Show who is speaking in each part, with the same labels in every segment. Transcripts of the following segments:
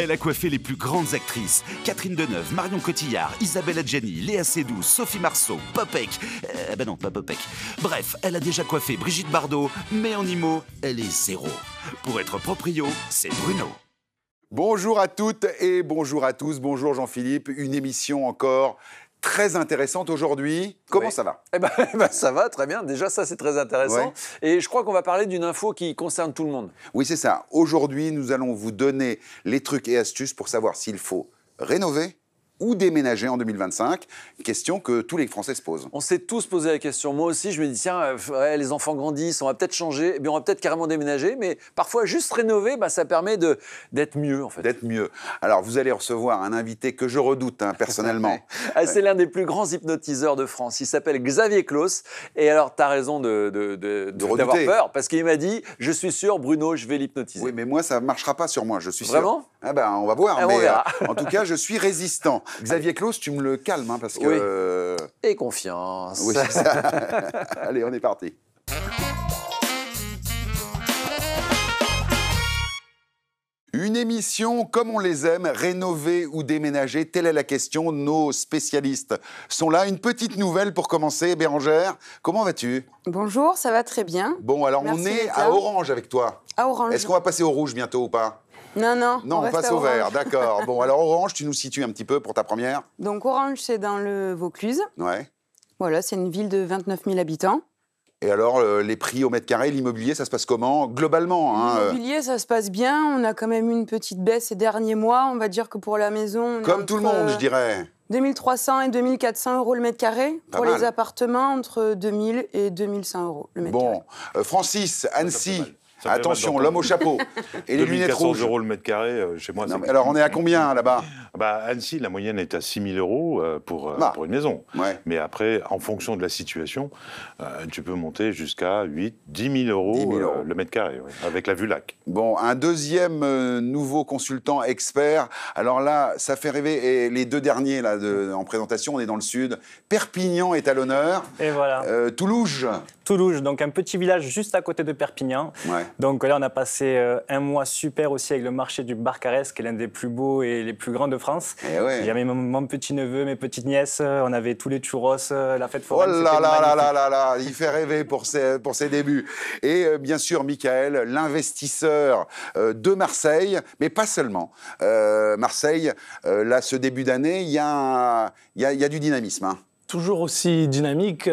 Speaker 1: Elle a coiffé les plus grandes actrices. Catherine Deneuve, Marion Cotillard, Isabelle Adjani, Léa Seydoux, Sophie Marceau, Popek. Ben non, pas Popek. Bref, elle a déjà coiffé Brigitte Bardot, mais en IMO, elle est zéro. Pour être proprio, c'est Bruno.
Speaker 2: Bonjour à toutes et bonjour à tous. Bonjour Jean-Philippe. Une émission encore très intéressante aujourd'hui. Comment ça va ?
Speaker 3: Eh ben, ça va, très bien. Déjà, ça, c'est très intéressant.
Speaker 2: Ouais.
Speaker 3: Et je crois qu'on va parler d'une info qui concerne tout le monde.
Speaker 2: Oui, c'est ça. Aujourd'hui, nous allons vous donner les trucs et astuces pour savoir s'il faut rénover ou déménager en 2025. Question que tous les Français se posent.
Speaker 3: On s'est tous posé la question. Moi aussi, je me dis, tiens, les enfants grandissent, on va peut-être changer, on va peut-être carrément déménager, mais parfois, juste rénover, ça permet d'être mieux, en fait.
Speaker 2: D'être mieux. Alors, vous allez recevoir un invité que je redoute, personnellement.
Speaker 3: C'est l'un des plus grands hypnotiseurs de France. Il s'appelle Xavier Claus. Et alors, tu as raison d'avoir peur, parce qu'il m'a dit, je suis sûr, Bruno, je vais l'hypnotiser.
Speaker 2: Oui, mais moi, ça ne marchera pas sur moi, je suis sûr.
Speaker 3: Vraiment ?
Speaker 2: Ah ben, on va voir,
Speaker 3: on verra.
Speaker 2: En tout cas, je suis résistant. Xavier Claus, tu me le calmes, parce que...
Speaker 3: Oui. Et confiance.
Speaker 2: Oui, c'est ça. Allez, on est parti. Une émission comme on les aime, rénover ou déménager, telle est la question. Nos spécialistes sont là. Une petite nouvelle pour commencer. Bérangère, comment vas-tu ?
Speaker 4: Bonjour, ça va très bien.
Speaker 2: Bon, alors
Speaker 4: Merci
Speaker 2: on est
Speaker 4: d'être
Speaker 2: à
Speaker 4: là.
Speaker 2: Orange avec toi.
Speaker 4: À Orange.
Speaker 2: Est-ce qu'on va passer au rouge bientôt ou pas ?
Speaker 4: Non,
Speaker 2: Non, on
Speaker 4: reste
Speaker 2: passe
Speaker 4: à
Speaker 2: au vert,
Speaker 4: Orange.
Speaker 2: d'accord. Bon, alors Orange, tu nous situes un petit peu pour ta première ?
Speaker 4: Donc Orange, c'est dans le Vaucluse.
Speaker 2: Ouais.
Speaker 4: Voilà, c'est une ville de 29 000 habitants.
Speaker 2: Et alors, les prix au mètre carré, l'immobilier, ça se passe comment ? Globalement,
Speaker 4: L'immobilier, ça se passe bien. On a quand même une petite baisse ces derniers mois. On va dire que pour la maison... on est
Speaker 2: comme tout le
Speaker 4: entre
Speaker 2: monde, je dirais.
Speaker 4: 2300 et 2400 euros le mètre carré.
Speaker 2: Pas
Speaker 4: Pour
Speaker 2: mal.
Speaker 4: les appartements, entre 2000 et 2100 euros le mètre carré.
Speaker 2: Bon, Francis, Annecy,
Speaker 5: Ça me fait
Speaker 2: attention,
Speaker 5: mal
Speaker 2: l'homme au chapeau et les lunettes
Speaker 5: 2400
Speaker 2: rouges.
Speaker 5: euros le mètre carré, chez moi.
Speaker 2: Non,
Speaker 5: c'est
Speaker 2: mais alors, on est à combien, là-bas ?
Speaker 5: Annecy, la moyenne est à 6 000 euros pour une maison.
Speaker 2: Ouais.
Speaker 5: Mais après, en fonction de la situation, tu peux monter jusqu'à 10 000 euros,
Speaker 2: 10 000 euros.
Speaker 5: le mètre carré, ouais, avec la vue lac.
Speaker 2: Bon, un deuxième nouveau consultant expert. Alors là, ça fait rêver. Et les deux derniers là, en présentation, on est dans le sud. Perpignan est à l'honneur.
Speaker 6: Et voilà.
Speaker 2: Toulouse.
Speaker 6: Toulouse, donc un petit village juste à côté de Perpignan.
Speaker 2: Ouais.
Speaker 6: Donc là, on a passé un mois super aussi avec le marché du Barcarès, qui est l'un des plus beaux et les plus grands de France.
Speaker 2: Eh ouais.
Speaker 6: Il y avait mon petit-neveu, mes petites nièces, on avait tous les churros, la fête
Speaker 2: Oh
Speaker 6: foraine.
Speaker 2: là
Speaker 6: c'était
Speaker 2: là là
Speaker 6: magnifique.
Speaker 2: là là, il fait rêver pour ses débuts. Et bien sûr, Michael, l'investisseur de Marseille, mais pas seulement. Marseille, là, ce début d'année, il y a du dynamisme. Hein.
Speaker 7: Toujours aussi dynamique.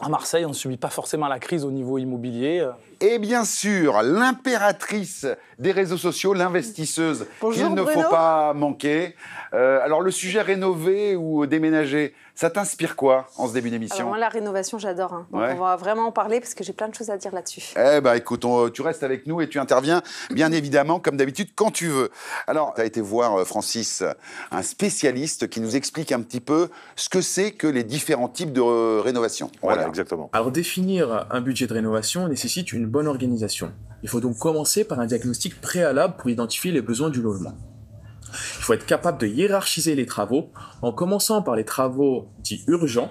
Speaker 7: À Marseille, on ne subit pas forcément la crise au niveau immobilier.
Speaker 2: Et bien sûr, l'impératrice des réseaux sociaux, l'investisseuse
Speaker 4: Bonjour,
Speaker 2: qu'il ne faut
Speaker 4: Bruno.
Speaker 2: pas manquer. Alors, le sujet rénover ou déménager, ça t'inspire quoi en ce début
Speaker 8: Alors
Speaker 2: d'émission ?
Speaker 8: moi, la rénovation, j'adore. Hein. Donc
Speaker 2: Ouais.
Speaker 8: on va vraiment en parler parce que j'ai plein de choses à dire là-dessus.
Speaker 2: Eh ben écoute, tu restes avec nous et tu interviens bien évidemment, comme d'habitude, quand tu veux. Alors, tu as été voir, Francis, un spécialiste qui nous explique un petit peu ce que c'est que les différents types de rénovation.
Speaker 5: Voilà, exactement.
Speaker 9: Alors définir un budget de rénovation nécessite une bonne organisation. Il faut donc commencer par un diagnostic préalable pour identifier les besoins du logement. Il faut être capable de hiérarchiser les travaux en commençant par les travaux dits urgents,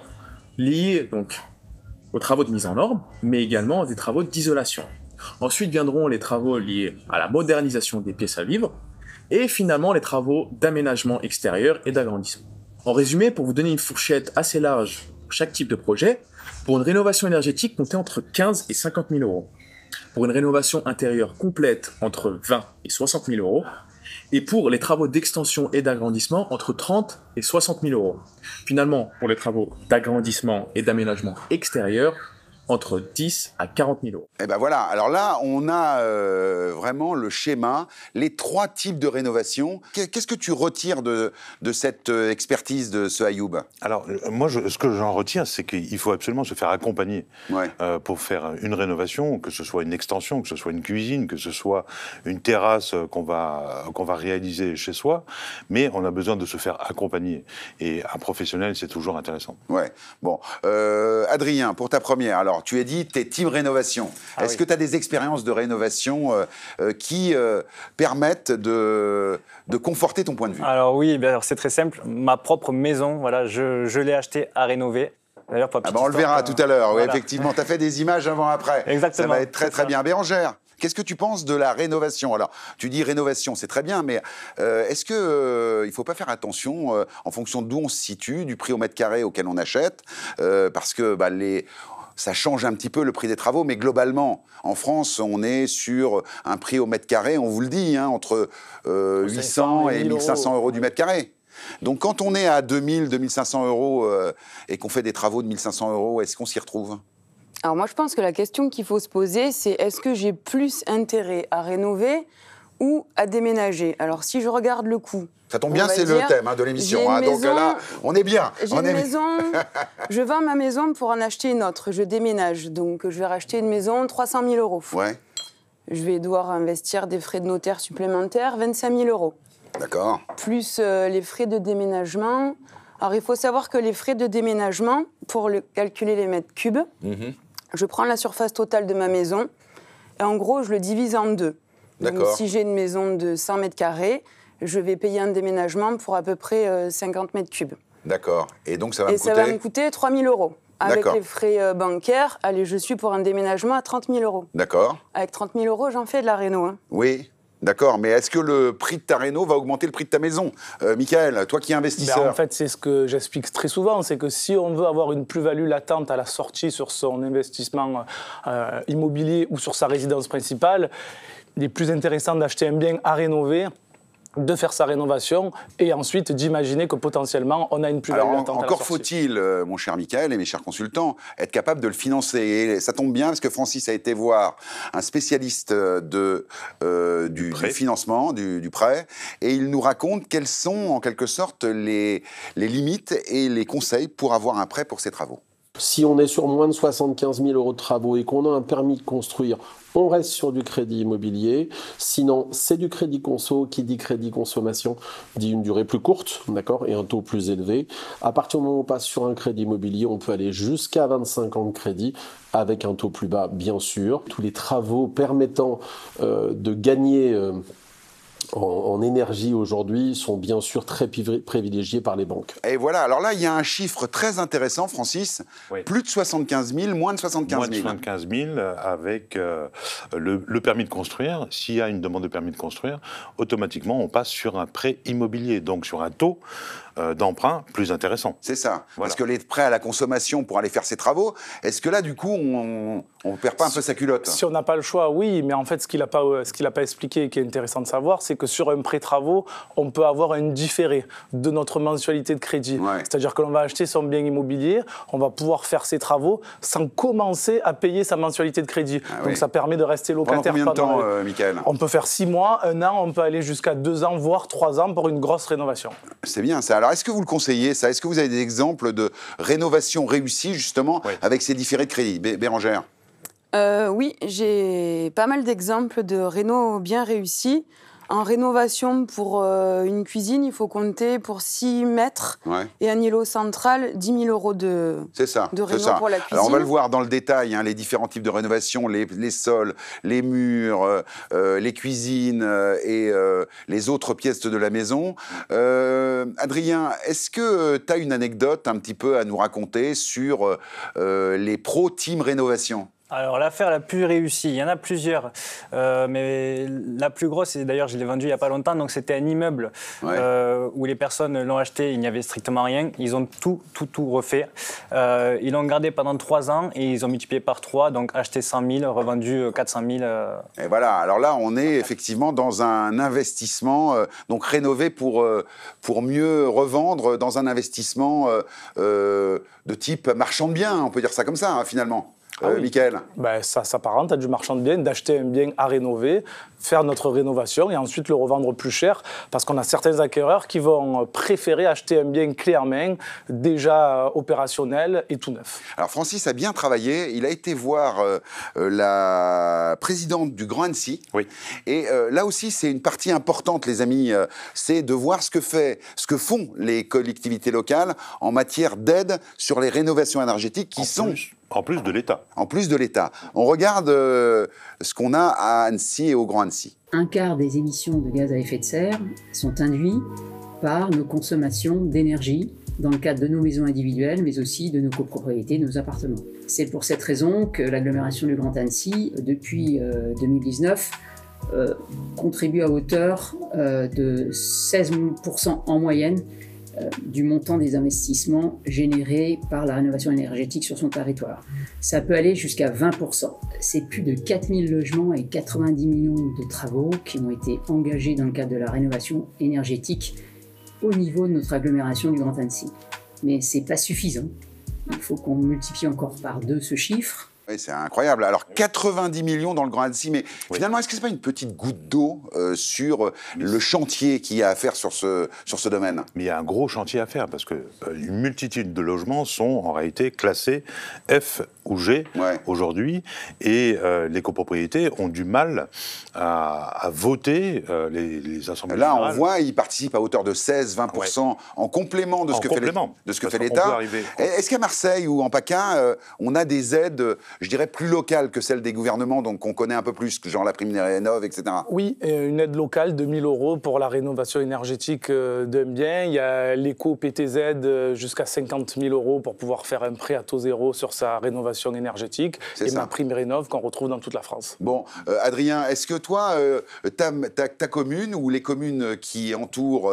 Speaker 9: liés donc aux travaux de mise en norme, mais également des travaux d'isolation. Ensuite viendront les travaux liés à la modernisation des pièces à vivre et finalement les travaux d'aménagement extérieur et d'agrandissement. En résumé, pour vous donner une fourchette assez large pour chaque type de projet, pour une rénovation énergétique, comptez entre 15 et 50 000 euros. Pour une rénovation intérieure complète, entre 20 et 60 000 euros. Et pour les travaux d'extension et d'agrandissement, entre 30 et 60 000 euros. Finalement, pour les travaux d'agrandissement et d'aménagement extérieur, entre 10 à 40 000 euros.
Speaker 2: Eh ben voilà, alors là, on a vraiment le schéma, les trois types de rénovation. Qu'est-ce que tu retires de cette expertise de ce Ayoub ?
Speaker 5: Alors, moi, ce que j'en retiens, c'est qu'il faut absolument se faire accompagner
Speaker 2: Ouais.
Speaker 5: pour faire une rénovation, que ce soit une extension, que ce soit une cuisine, que ce soit une terrasse qu'on va réaliser chez soi, mais on a besoin de se faire accompagner. Et un professionnel, c'est toujours intéressant.
Speaker 2: Ouais. Bon, Adrien, pour ta première, alors tu as dit t'es team rénovation. Est-ce que tu as des expériences de rénovation qui permettent de conforter ton point de vue ?
Speaker 6: Alors oui, alors c'est très simple. Ma propre maison, voilà, je l'ai achetée à rénover. D'ailleurs, pour la petite
Speaker 2: on le
Speaker 6: histoire,
Speaker 2: verra tout à l'heure. Oui,
Speaker 6: voilà.
Speaker 2: effectivement, tu as fait des images avant-après.
Speaker 6: Exactement.
Speaker 2: Ça va être très, très bien. Bérangère, Qu'est-ce que tu penses de la rénovation? Alors, tu dis rénovation, c'est très bien, mais est-ce qu'il ne faut pas faire attention en fonction d'où on se situe, du prix au mètre carré auquel on achète, parce que ça change un petit peu le prix des travaux, mais globalement, en France, on est sur un prix au mètre carré, on vous le dit, hein, entre 800 et 1500 euros du mètre carré. Donc quand on est à 2000, 2500 euros et qu'on fait des travaux de 1500 euros, est-ce qu'on s'y retrouve?
Speaker 4: Alors moi, je pense que la question qu'il faut se poser, c'est est-ce que j'ai plus intérêt à rénover ou à déménager? Alors si je regarde le coût...
Speaker 2: Ça tombe bien, c'est le thème de l'émission. Hein, donc là, on est bien.
Speaker 4: J'ai une maison, je vends ma maison pour en acheter une autre. Je déménage, donc je vais racheter une maison 300 000 euros.
Speaker 2: Ouais.
Speaker 4: Je vais devoir investir des frais de notaire supplémentaires, 25 000 euros.
Speaker 2: D'accord.
Speaker 4: Plus les frais de déménagement. Alors, il faut savoir que les frais de déménagement, pour calculer les mètres cubes, je prends la surface totale de ma maison et en gros, je le divise en deux. Donc, si j'ai une maison de 100 mètres carrés, je vais payer un déménagement pour à peu près 50 mètres cubes.
Speaker 2: D'accord. Et donc, ça va me coûter...
Speaker 4: ça va me coûter 3 000 euros. Avec les frais bancaires, allez, je suis pour un déménagement à 30 000 euros. D'accord. Avec 30 000 euros, j'en fais de la réno. Hein.
Speaker 2: Oui. D'accord, mais est-ce que le prix de ta réno va augmenter le prix de ta maison? Michael, toi qui es investisseur.
Speaker 7: En fait, c'est ce que j'explique très souvent, c'est que si on veut avoir une plus-value latente à la sortie sur son investissement immobilier ou sur sa résidence principale, il est plus intéressant d'acheter un bien à rénover, de faire sa rénovation et ensuite d'imaginer que potentiellement on a une plus-value latente à la sortie.
Speaker 2: Encore faut-il, mon cher Michael et mes chers consultants, être capable de le financer. Et ça tombe bien parce que Francis a été voir un spécialiste du financement, du prêt, et il nous raconte quelles sont en quelque sorte les limites et les conseils pour avoir un prêt pour ses travaux.
Speaker 10: Si on est sur moins de 75 000 euros de travaux et qu'on a un permis de construire, on reste sur du crédit immobilier. Sinon, c'est du crédit conso. Qui dit crédit consommation dit une durée plus courte, d'accord, et un taux plus élevé. À partir du moment où on passe sur un crédit immobilier, on peut aller jusqu'à 25 ans de crédit avec un taux plus bas, bien sûr. Tous les travaux permettant de gagner en énergie aujourd'hui sont bien sûr très privilégiés par les banques.
Speaker 2: Et voilà, alors là, il y a un chiffre très intéressant, Francis. Oui. Plus de 75 000, moins de 75 000.
Speaker 5: Moins de 75 000 avec le permis de construire. S'il y a une demande de permis de construire, automatiquement, on passe sur un prêt immobilier, donc sur un taux d'emprunt plus intéressant.
Speaker 2: C'est ça. Voilà. Parce que les prêts à la consommation pour aller faire ses travaux, est-ce que là, du coup, on ne perd pas un peu sa culotte?
Speaker 7: Si on n'a pas le choix, oui. Mais en fait, ce qu'il n'a pas expliqué et qui est intéressant de savoir, c'est que sur un prêt travaux, on peut avoir un différé de notre mensualité de crédit. Ouais. C'est-à-dire que l'on va acheter son bien immobilier, on va pouvoir faire ses travaux sans commencer à payer sa mensualité de crédit. Donc ça permet de rester locataire.
Speaker 2: Pendant combien de temps, Michael?
Speaker 7: On peut faire 6 mois, 1 an, on peut aller jusqu'à 2 ans, voire 3 ans pour une grosse rénovation.
Speaker 2: C'est bien ça. Alors, est-ce que vous le conseillez, ça? Est-ce que vous avez des exemples de rénovation réussie, justement, avec ces différés de crédit? Bérangère?
Speaker 4: Oui, j'ai pas mal d'exemples de réno bien réussis. En rénovation, pour une cuisine, il faut compter pour 6 mètres et un îlot central, 10 000 euros de réno pour la cuisine.
Speaker 2: Alors, on va le voir dans le détail, hein, les différents types de rénovation, les sols, les murs, les cuisines et les autres pièces de la maison. Adrien, est-ce que tu as une anecdote un petit peu à nous raconter sur les pros team rénovation?
Speaker 6: Alors, l'affaire la plus réussie, il y en a plusieurs, mais la plus grosse, et d'ailleurs je l'ai vendue il n'y a pas longtemps, donc c'était un immeuble où les personnes l'ont acheté, il n'y avait strictement rien, ils ont tout refait. Ils l'ont gardé pendant 3 ans et ils ont multiplié par 3, donc acheté 100 000, revendu 400 000.
Speaker 2: Et voilà, alors là on est effectivement dans un investissement, donc rénové pour mieux revendre, dans un investissement de type marchand de biens, on peut dire ça comme ça, hein, finalement. Michael?
Speaker 7: Ça s'apparente à du marchand de biens, d'acheter un bien à rénover, faire notre rénovation et ensuite le revendre plus cher parce qu'on a certains acquéreurs qui vont préférer acheter un bien clé en main, déjà opérationnel et tout neuf.
Speaker 2: Alors Francis a bien travaillé, il a été voir la présidente du Grand Annecy. Oui. Et là aussi c'est une partie importante, les amis, c'est de voir ce que font les collectivités locales en matière d'aide sur les rénovations énergétiques qui sont...
Speaker 5: En plus de l'État.
Speaker 2: En plus de l'État. On regarde ce qu'on a à Annecy et au Grand Annecy.
Speaker 11: Un quart des émissions de gaz à effet de serre sont induits par nos consommations d'énergie dans le cadre de nos maisons individuelles, mais aussi de nos copropriétés, nos appartements. C'est pour cette raison que l'agglomération du Grand Annecy, depuis 2019, contribue à hauteur de 16% en moyenne du montant des investissements générés par la rénovation énergétique sur son territoire. Ça peut aller jusqu'à 20%. C'est plus de 4000 logements et 90 millions de travaux qui ont été engagés dans le cadre de la rénovation énergétique au niveau de notre agglomération du Grand Annecy. Mais ce n'est pas suffisant. Il faut qu'on multiplie encore par 2 ce chiffre.
Speaker 2: Oui, c'est incroyable. Alors, 90 millions dans le Grand Annecy, mais finalement, est-ce que ce n'est pas une petite goutte d'eau sur le chantier qu'il y a à faire sur ce domaine?
Speaker 5: Mais il y a un gros chantier à faire, parce qu'une multitude de logements sont en réalité classés F ou G aujourd'hui, et les copropriétés ont du mal à voter les assemblées
Speaker 2: générales.
Speaker 5: Là,
Speaker 2: on voit, ils participent à hauteur de 16-20% en complément de ce que fait l'État. Est-ce qu'à Marseille ou en PACA, on a des aides, je dirais, plus locales que celles des gouvernements, donc qu'on connaît un peu plus, genre la prime rénov', etc.
Speaker 7: Oui, une aide locale de 1 000 € pour la rénovation énergétique d'un bien. Il y a l'éco-PTZ jusqu'à 50 000 € pour pouvoir faire un prêt à taux zéro sur sa rénovation énergétique. Et ma prime rénov' qu'on retrouve dans toute la France.
Speaker 2: Bon, Adrien, est-ce que toi, ta commune ou les communes qui entourent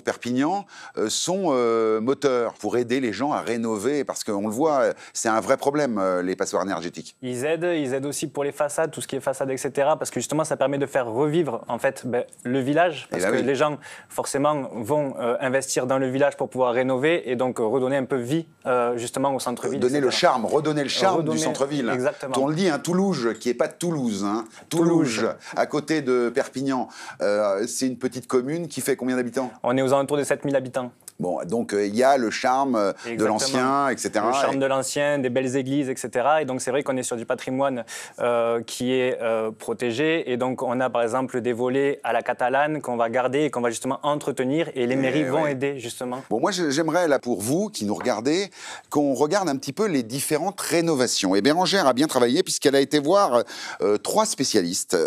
Speaker 2: Perpignan sont moteurs pour aider les gens à rénover? Parce qu'on le voit, c'est un vrai problème, les passoires énergétiques.
Speaker 6: Ils aident aussi pour les façades, tout ce qui est façade, etc. Parce que justement, ça permet de faire revivre en fait le village. Parce que les gens, forcément, vont investir dans le village pour pouvoir rénover et donc redonner un peu vie justement au centre-ville.
Speaker 2: Redonner le charme du centre-ville.
Speaker 6: Exactement.
Speaker 2: On le dit, Toulouge, qui n'est pas de Toulouse. Toulouge, à côté de Perpignan. C'est une petite commune qui fait combien d'habitants?
Speaker 6: On est aux alentours de 7000 habitants.
Speaker 2: Bon, donc il y a le charme de l'ancien, etc.
Speaker 6: Le charme de l'ancien, des belles églises, etc. Et donc c'est vrai qu'on est sur du patrimoine qui est protégé. Et donc on a par exemple des volets à la catalane qu'on va garder et qu'on va justement entretenir. Et les mairies vont aider justement.
Speaker 2: Bon, moi j'aimerais là pour vous qui nous regardez, qu'on regarde un petit peu les différentes rénovations. Et Bérangère a bien travaillé puisqu'elle a été voir 3 spécialistes.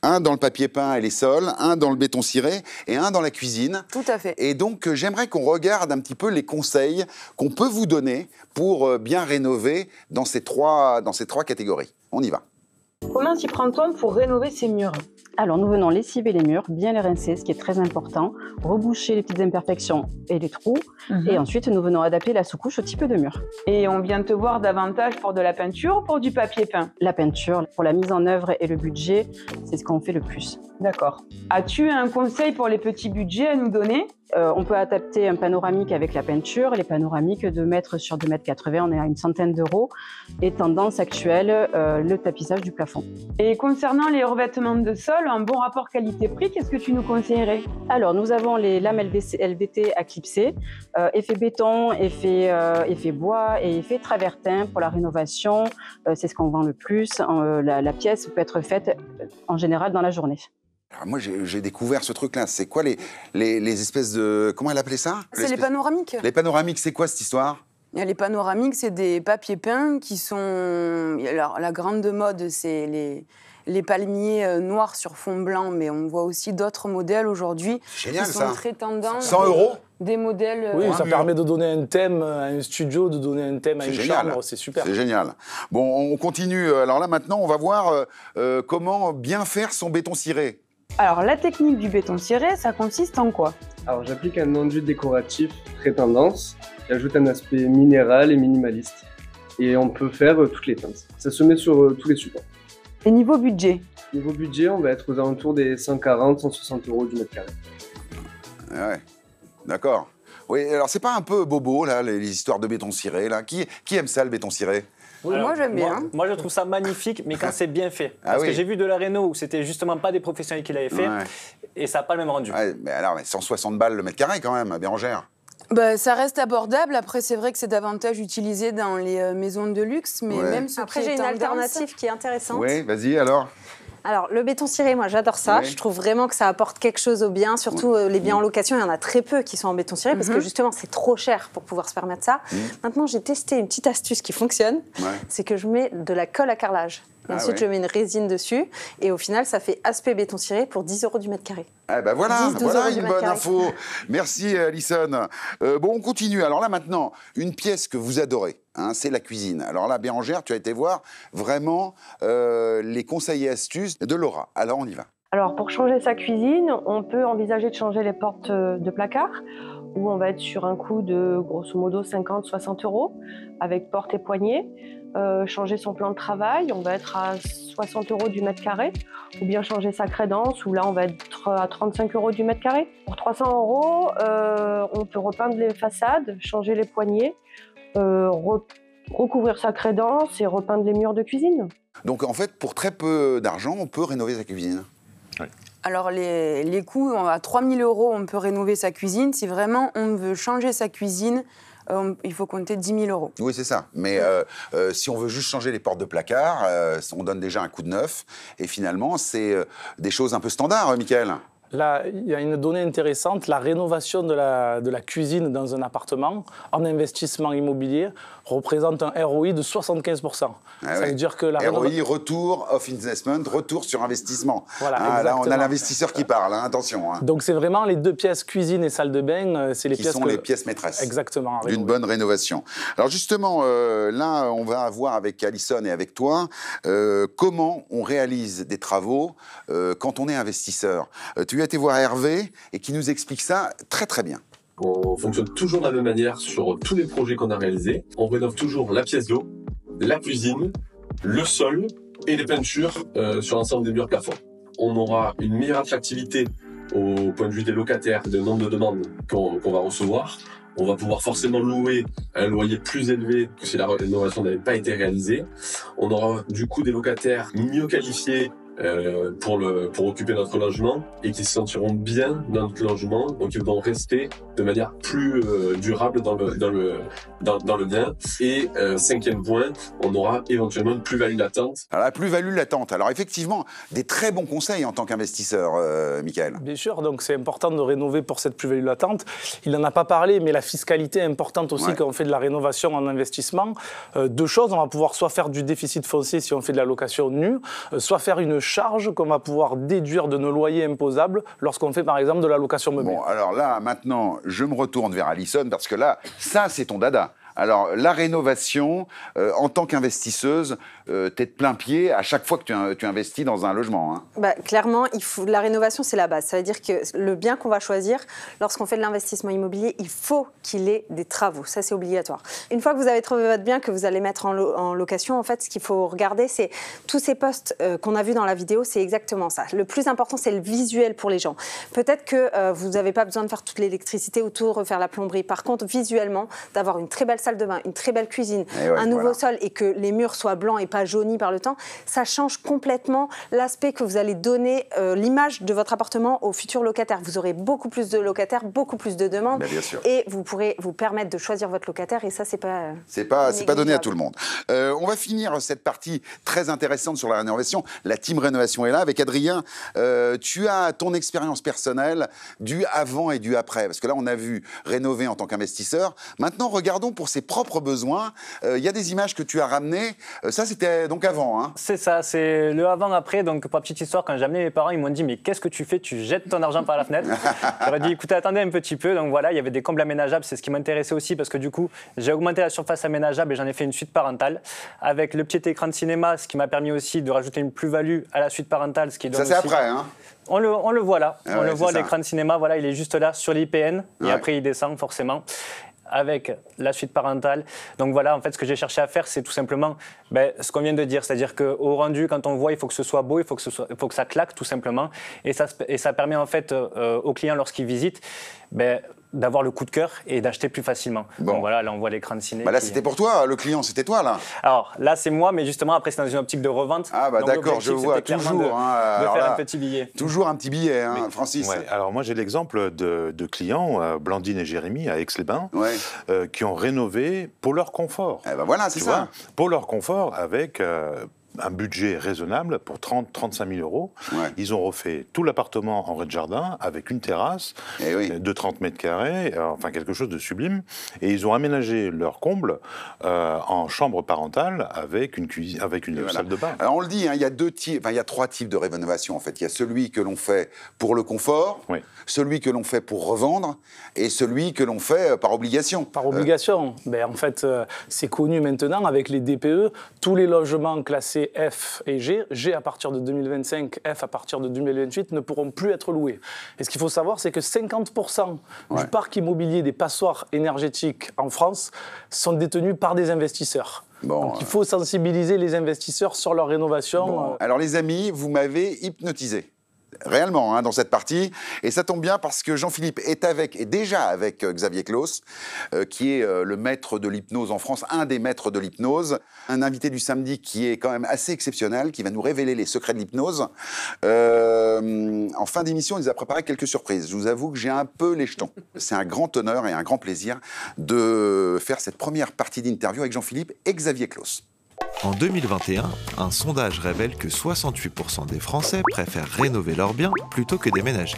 Speaker 2: Un dans le papier peint et les sols, un dans le béton ciré et un dans la cuisine.
Speaker 4: Tout à fait.
Speaker 2: Et donc j'aimerais qu'on regarde un petit peu les conseils qu'on peut vous donner pour bien rénover dans ces trois catégories. On y va.
Speaker 4: Comment s'y prend-on pour rénover ces murs?
Speaker 12: Alors nous venons lessiver les murs, bien les rincer, ce qui est très important, reboucher les petites imperfections et les trous, et ensuite nous venons adapter la sous-couche au type de mur.
Speaker 4: Et on vient te voir davantage pour de la peinture ou pour du papier peint?
Speaker 12: La peinture, pour la mise en œuvre et le budget, c'est ce qu'on fait le plus.
Speaker 4: D'accord. As-tu un conseil pour les petits budgets à nous donner?
Speaker 12: On peut adapter un panoramique avec la peinture. Les panoramiques de mètres sur 2,80 m, on est à une centaine d'euros. Et tendance actuelle, le tapissage du plafond.
Speaker 4: Et concernant les revêtements de sol, un bon rapport qualité-prix, qu'est-ce que tu nous conseillerais?
Speaker 12: Alors, nous avons les lames LVT à clipser, effet béton, effet bois et effet travertin pour la rénovation. C'est ce qu'on vend le plus. La pièce peut être faite en général dans la journée.
Speaker 2: Alors moi, j'ai découvert ce truc-là. C'est quoi les espèces de... Comment elle appelait ça?
Speaker 4: C'est les panoramiques.
Speaker 2: Les panoramiques, c'est quoi cette histoire?
Speaker 4: Les panoramiques, c'est des papiers peints qui sont... Alors, la grande mode, c'est les palmiers noirs sur fond blanc, mais on voit aussi d'autres modèles aujourd'hui qui sont très tendance.
Speaker 2: 100 €?
Speaker 4: Des modèles...
Speaker 7: Oui, ça permet de donner un thème à un studio, de donner un thème à une chambre, c'est super.
Speaker 2: C'est génial. Bon, on continue. Alors là, maintenant, on va voir comment bien faire son béton ciré.
Speaker 4: Alors, la technique du béton ciré, ça consiste en quoi?
Speaker 13: Alors, j'applique un enduit décoratif très tendance qui ajoute un aspect minéral et minimaliste. Et on peut faire toutes les teintes. Ça se met sur tous les supports.
Speaker 4: Et niveau budget?
Speaker 13: Niveau budget, on va être aux alentours des 140-160 € du mètre carré.
Speaker 2: Ouais, d'accord. Oui, alors c'est pas un peu bobo, là, les histoires de béton ciré, là? Qui aime ça, le béton ciré?
Speaker 4: Oui, moi j'aime bien.
Speaker 6: Moi je trouve ça magnifique, mais quand c'est bien fait. Parce que j'ai vu de la réno où c'était justement pas des professionnels qui l'avaient fait, et ça n'a pas le même rendu.
Speaker 2: Ouais, mais alors, 160 balles le mètre carré quand même, Bérangère.
Speaker 4: Bah, ça reste abordable. Après, c'est vrai que c'est davantage utilisé dans les maisons de luxe, mais même ce
Speaker 8: Après, j'ai une alternative qui est intéressante.
Speaker 2: Oui, vas-y alors.
Speaker 8: Alors, le béton ciré, moi, j'adore ça.
Speaker 2: Oui.
Speaker 8: Je trouve vraiment que ça apporte quelque chose au bien. Surtout les biens en location, il y en a très peu qui sont en béton ciré parce que justement, c'est trop cher pour pouvoir se permettre ça. Maintenant, j'ai testé une petite astuce qui fonctionne. C'est que je mets de la colle à carrelage. Et ensuite, je mets une résine dessus. Et au final, ça fait aspect béton ciré pour 10 € du mètre carré.
Speaker 2: Eh ben voilà une bonne info. Merci Alison. Bon, on continue. Alors là maintenant, une pièce que vous adorez, hein, c'est la cuisine. Alors là, Bérangère, tu as été voir vraiment les conseils et astuces de Laura. Alors on y va.
Speaker 14: Alors pour changer sa cuisine, on peut envisager de changer les portes de placard, où on va être sur un coût de grosso modo 50-60 € avec porte et poignée. Changer son plan de travail, on va être à 60 € du mètre carré, ou bien changer sa crédence, où là on va être à 35 € du mètre carré. Pour 300 €, on peut repeindre les façades, changer les poignées, recouvrir sa crédence et repeindre les murs de cuisine.
Speaker 2: Donc en fait, pour très peu d'argent, on peut rénover sa cuisine.
Speaker 5: Oui.
Speaker 4: Alors les coûts, à 3 000 €, on peut rénover sa cuisine. Si vraiment on veut changer sa cuisine, il faut compter 10 000 €.
Speaker 2: Oui, c'est ça. Mais si on veut juste changer les portes de placard, on donne déjà un coup de neuf. Et finalement, c'est des choses un peu standards, Mickaël.
Speaker 7: Là, il y a une donnée intéressante, la rénovation de la cuisine dans un appartement en investissement immobilier représente un ROI de 75%.
Speaker 2: Ah
Speaker 7: ça veut dire que la
Speaker 2: ROI, retour of investment, retour sur investissement.
Speaker 7: Voilà,
Speaker 2: là, on a l'investisseur qui parle, hein, attention. Hein.
Speaker 7: Donc c'est vraiment les 2 pièces cuisine et salle de bain, c'est les
Speaker 2: qui
Speaker 7: pièces
Speaker 2: sont les pièces maîtresses.
Speaker 7: Exactement.
Speaker 2: D'une bonne rénovation. Alors justement, là, on va voir avec Alison et avec toi comment on réalise des travaux quand on est investisseur. Tu as été voir Hervé et qui nous explique ça très très bien.
Speaker 15: On fonctionne toujours de la même manière sur tous les projets qu'on a réalisés. On rénove toujours la pièce d'eau, la cuisine, le sol et les peintures sur l'ensemble des murs plafonds. On aura une meilleure attractivité au point de vue des locataires, du nombre de demandes qu'on va recevoir. On va pouvoir forcément louer un loyer plus élevé que si la rénovation n'avait pas été réalisée. On aura du coup des locataires mieux qualifiés pour occuper notre logement et qui se sentiront bien dans notre logement, donc ils vont rester de manière plus durable dans le bien. Et 5e point, on aura éventuellement une plus-value latente.
Speaker 2: Alors la plus-value latente, alors effectivement, des très bons conseils en tant qu'investisseur, Mickaël.
Speaker 7: Bien sûr, donc c'est important de rénover pour cette plus-value latente. Il n'en a pas parlé, mais la fiscalité est importante aussi quand on fait de la rénovation en investissement. 2 choses, on va pouvoir soit faire du déficit foncier si on fait de la location nue, soit faire une charge qu'on va pouvoir déduire de nos loyers imposables lorsqu'on fait par exemple de la location meublée.
Speaker 2: Bon, alors là, maintenant, je me retourne vers Alison parce que là, ça, c'est ton dada. Alors, la rénovation, en tant qu'investisseuse, t'es de plein pied à chaque fois que tu investis dans un logement. Hein.
Speaker 8: Bah, clairement, la rénovation, c'est la base. Ça veut dire que le bien qu'on va choisir, lorsqu'on fait de l'investissement immobilier, il faut qu'il ait des travaux. Ça, c'est obligatoire. Une fois que vous avez trouvé votre bien, que vous allez mettre en location, en fait, ce qu'il faut regarder, c'est tous ces postes qu'on a vus dans la vidéo, c'est exactement ça. Le plus important, c'est le visuel pour les gens. Peut-être que vous n'avez pas besoin de faire toute l'électricité autour, refaire la plomberie. Par contre, visuellement, d'avoir une très belle salle de bain, une très belle cuisine, un nouveau sol et que les murs soient blancs et pas jaunis par le temps, ça change complètement l'aspect que vous allez donner, l'image de votre appartement aux futurs locataires. Vous aurez beaucoup plus de locataires, beaucoup plus de demandes et vous pourrez vous permettre de choisir votre locataire et ça, c'est pas...
Speaker 2: C'est pas donné à tout le monde. On va finir cette partie très intéressante sur la rénovation. La team rénovation est là avec Adrien. Tu as ton expérience personnelle du avant et du après. Parce que là, on a vu rénover en tant qu'investisseur. Maintenant, regardons pour ses propres besoins. Il y a des images que tu as ramenées. Ça, c'était donc avant. Hein.
Speaker 6: C'est ça, c'est le avant-après. Donc, pour la petite histoire, quand j'ai amené mes parents, ils m'ont dit « Mais qu'est-ce que tu fais? Tu jettes ton argent par la fenêtre ?» J'aurais dit « Écoutez, attendez un petit peu. » Donc voilà, il y avait des combles aménageables. C'est ce qui m'intéressait aussi parce que du coup, j'ai augmenté la surface aménageable et j'en ai fait une suite parentale avec le petit écran de cinéma, ce qui m'a permis aussi de rajouter une plus-value à la suite parentale. Ce qui donne
Speaker 2: ça, c'est
Speaker 6: aussi...
Speaker 2: après, hein.
Speaker 6: On le voit là. On le voit,
Speaker 2: ça.
Speaker 6: l'écran de cinéma, voilà, il est juste là sur l'IPN et après il descend forcément avec la suite parentale. Donc voilà, en fait, ce que j'ai cherché à faire, c'est tout simplement ce qu'on vient de dire. C'est-à-dire qu'au rendu, quand on voit, il faut que ce soit beau, il faut que ça claque, tout simplement. Et ça permet, en fait, aux clients, lorsqu'ils visitent, d'avoir le coup de cœur et d'acheter plus facilement.
Speaker 2: Bon.
Speaker 6: Donc voilà, là, on voit l'écran de ciné.
Speaker 2: Là, c'était pour toi, le client, c'était toi, là.
Speaker 6: Alors, là, c'est moi, mais justement, après, c'est dans une optique de revente.
Speaker 2: Ah, bah d'accord, je vois, toujours.
Speaker 6: De faire un petit billet.
Speaker 2: Toujours un petit billet, hein, Francis.
Speaker 5: Ouais, alors, moi, j'ai l'exemple de clients, Blandine et Jérémy, à Aix-les-Bains, qui ont rénové pour leur confort.
Speaker 2: Eh ben voilà, c'est ça.
Speaker 5: Pour leur confort, avec un budget raisonnable pour 30-35 000 euros.
Speaker 2: Ouais.
Speaker 5: Ils ont refait tout l'appartement en rez-de-jardin avec une terrasse de 30 mètres carrés, enfin quelque chose de sublime. Et ils ont aménagé leur comble en chambre parentale avec une cuisine, avec une salle de bain.
Speaker 2: Alors on le dit, hein, il y a 3 types de rénovation en fait. Il y a celui que l'on fait pour le confort, celui que l'on fait pour revendre et celui que l'on fait par obligation.
Speaker 7: Par obligation. Ben, en fait, c'est connu maintenant avec les DPE, tous les logements classés F et G, G à partir de 2025, F à partir de 2028, ne pourront plus être loués. Et ce qu'il faut savoir, c'est que 50% du parc immobilier des passoires énergétiques en France sont détenus par des investisseurs. Donc il faut sensibiliser les investisseurs sur leur rénovation.
Speaker 2: Bon. Alors les amis, vous m'avez hypnotisé. Réellement, hein, dans cette partie. Et ça tombe bien parce que Jean-Philippe est déjà avec Xavier Claus, qui est le maître de l'hypnose en France, un des maîtres de l'hypnose. Un invité du samedi qui est quand même assez exceptionnel, qui va nous révéler les secrets de l'hypnose. En fin d'émission, il nous a préparé quelques surprises. Je vous avoue que j'ai un peu les jetons. C'est un grand honneur et un grand plaisir de faire cette première partie d'interview avec Jean-Philippe et Xavier Claus.
Speaker 16: En 2021, un sondage révèle que 68% des Français préfèrent rénover leurs biens plutôt que déménager.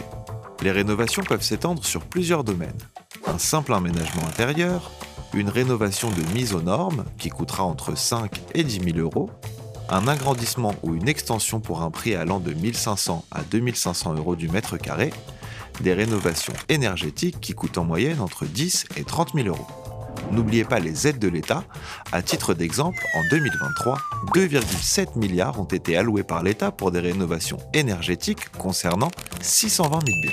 Speaker 16: Les rénovations peuvent s'étendre sur plusieurs domaines. Un simple aménagement intérieur, une rénovation de mise aux normes qui coûtera entre 5 et 10 000 euros, un agrandissement ou une extension pour un prix allant de 1 500 à 2 500 euros du mètre carré, des rénovations énergétiques qui coûtent en moyenne entre 10 et 30 000 euros. N'oubliez pas les aides de l'État. À titre d'exemple, en 2023, 2,7 milliards ont été alloués par l'État pour des rénovations énergétiques concernant 620 000 biens.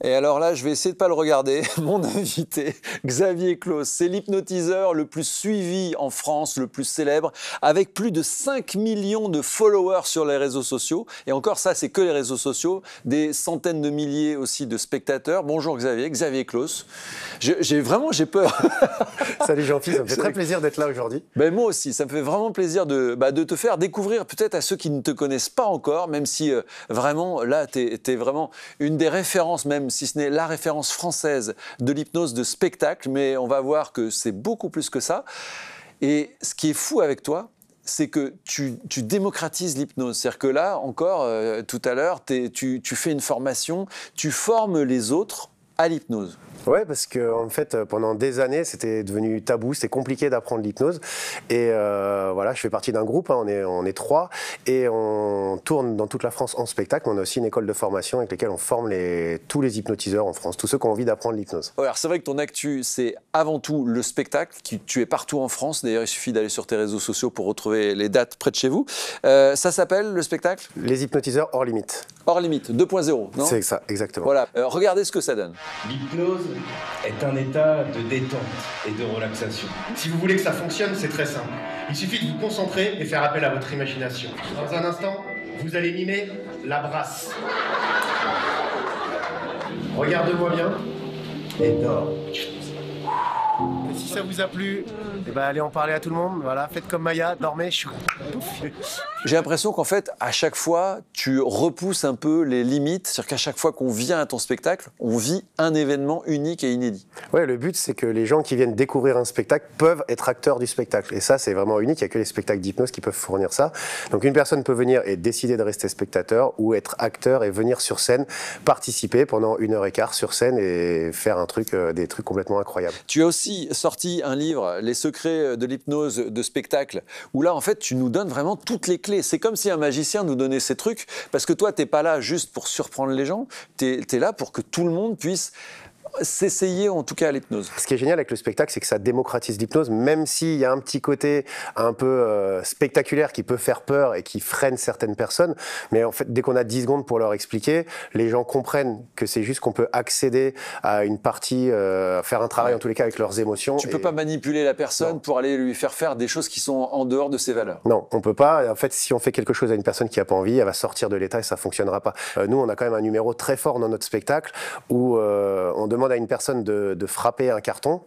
Speaker 3: Et alors là, je vais essayer de ne pas le regarder. Mon invité, Xavier Claus, c'est l'hypnotiseur le plus suivi en France, le plus célèbre, avec plus de 5 millions de followers sur les réseaux sociaux. Et encore ça, c'est que les réseaux sociaux, des centaines de milliers aussi de spectateurs. Bonjour Xavier, Xavier Claus. J'ai peur.
Speaker 17: Salut Jean-Philippe, ça me fait très plaisir d'être là aujourd'hui.
Speaker 3: Ben moi aussi, ça me fait vraiment plaisir de te faire découvrir peut-être à ceux qui ne te connaissent pas encore, même si vraiment, là, t'es vraiment une des références, même si ce n'est la référence française de l'hypnose de spectacle, mais on va voir que c'est beaucoup plus que ça. Et ce qui est fou avec toi, c'est que tu démocratises l'hypnose. C'est-à-dire que là, encore, tout à l'heure, tu fais une formation, tu formes les autres à l'hypnose.
Speaker 17: Ouais, parce que en fait, pendant des années, c'était devenu tabou, c'était compliqué d'apprendre l'hypnose. Et voilà, je fais partie d'un groupe, hein, on est 3, et on tourne dans toute la France en spectacle. On a aussi une école de formation avec laquelle on forme tous les hypnotiseurs en France, tous ceux qui ont envie d'apprendre l'hypnose.
Speaker 3: Ouais, alors c'est vrai que ton actu, c'est avant tout le spectacle. Tu es partout en France. D'ailleurs, il suffit d'aller sur tes réseaux sociaux pour retrouver les dates près de chez vous. Ça s'appelle, le spectacle ?
Speaker 17: Les hypnotiseurs hors limite.
Speaker 3: Hors limite, 2.0, non ?
Speaker 17: C'est ça, exactement.
Speaker 3: Voilà, regardez ce que ça donne.
Speaker 18: L'hypnose est un état de détente et de relaxation. Si vous voulez que ça fonctionne, c'est très simple. Il suffit de vous concentrer et faire appel à votre imagination. Dans un instant, vous allez mimer la brasse. Regarde-moi bien et dors. Et si ça vous a plu, eh ben allez en parler à tout le monde. Voilà, faites comme Maya, dormez.
Speaker 3: J'ai l'impression qu'en fait, à chaque fois, tu repousses un peu les limites. C'est-à-dire qu'à chaque fois qu'on vient à ton spectacle, on vit un événement unique et inédit.
Speaker 17: Ouais, le but, c'est que les gens qui viennent découvrir un spectacle peuvent être acteurs du spectacle. Et ça, c'est vraiment unique. Il n'y a que les spectacles d'hypnose qui peuvent fournir ça. Donc, une personne peut venir et décider de rester spectateur ou être acteur et venir sur scène, participer pendant 1h15 sur scène et faire des trucs complètement incroyables.
Speaker 3: Tu as aussi sorti un livre, Les secrets de l'hypnose de spectacle, où là, en fait, tu nous donnes vraiment toutes les clés. C'est comme si un magicien nous donnait ces trucs, parce que toi, t'es pas là juste pour surprendre les gens, t'es là pour que tout le monde puisse s'essayer en tout cas à l'hypnose.
Speaker 17: Ce qui est génial avec le spectacle, c'est que ça démocratise l'hypnose, même s'il y a un petit côté un peu spectaculaire qui peut faire peur et qui freine certaines personnes. Mais en fait, dès qu'on a 10 secondes pour leur expliquer, les gens comprennent que c'est juste qu'on peut accéder à une partie, faire un travail en tous les cas avec leurs émotions.
Speaker 3: Tu peux pas manipuler la personne pour aller lui faire des choses qui sont en dehors de ses valeurs.
Speaker 17: Non, on peut pas. En fait, si on fait quelque chose à une personne qui n'a pas envie, elle va sortir de l'état et ça fonctionnera pas. Nous, on a quand même un numéro très fort dans notre spectacle où on demande à une personne de frapper un carton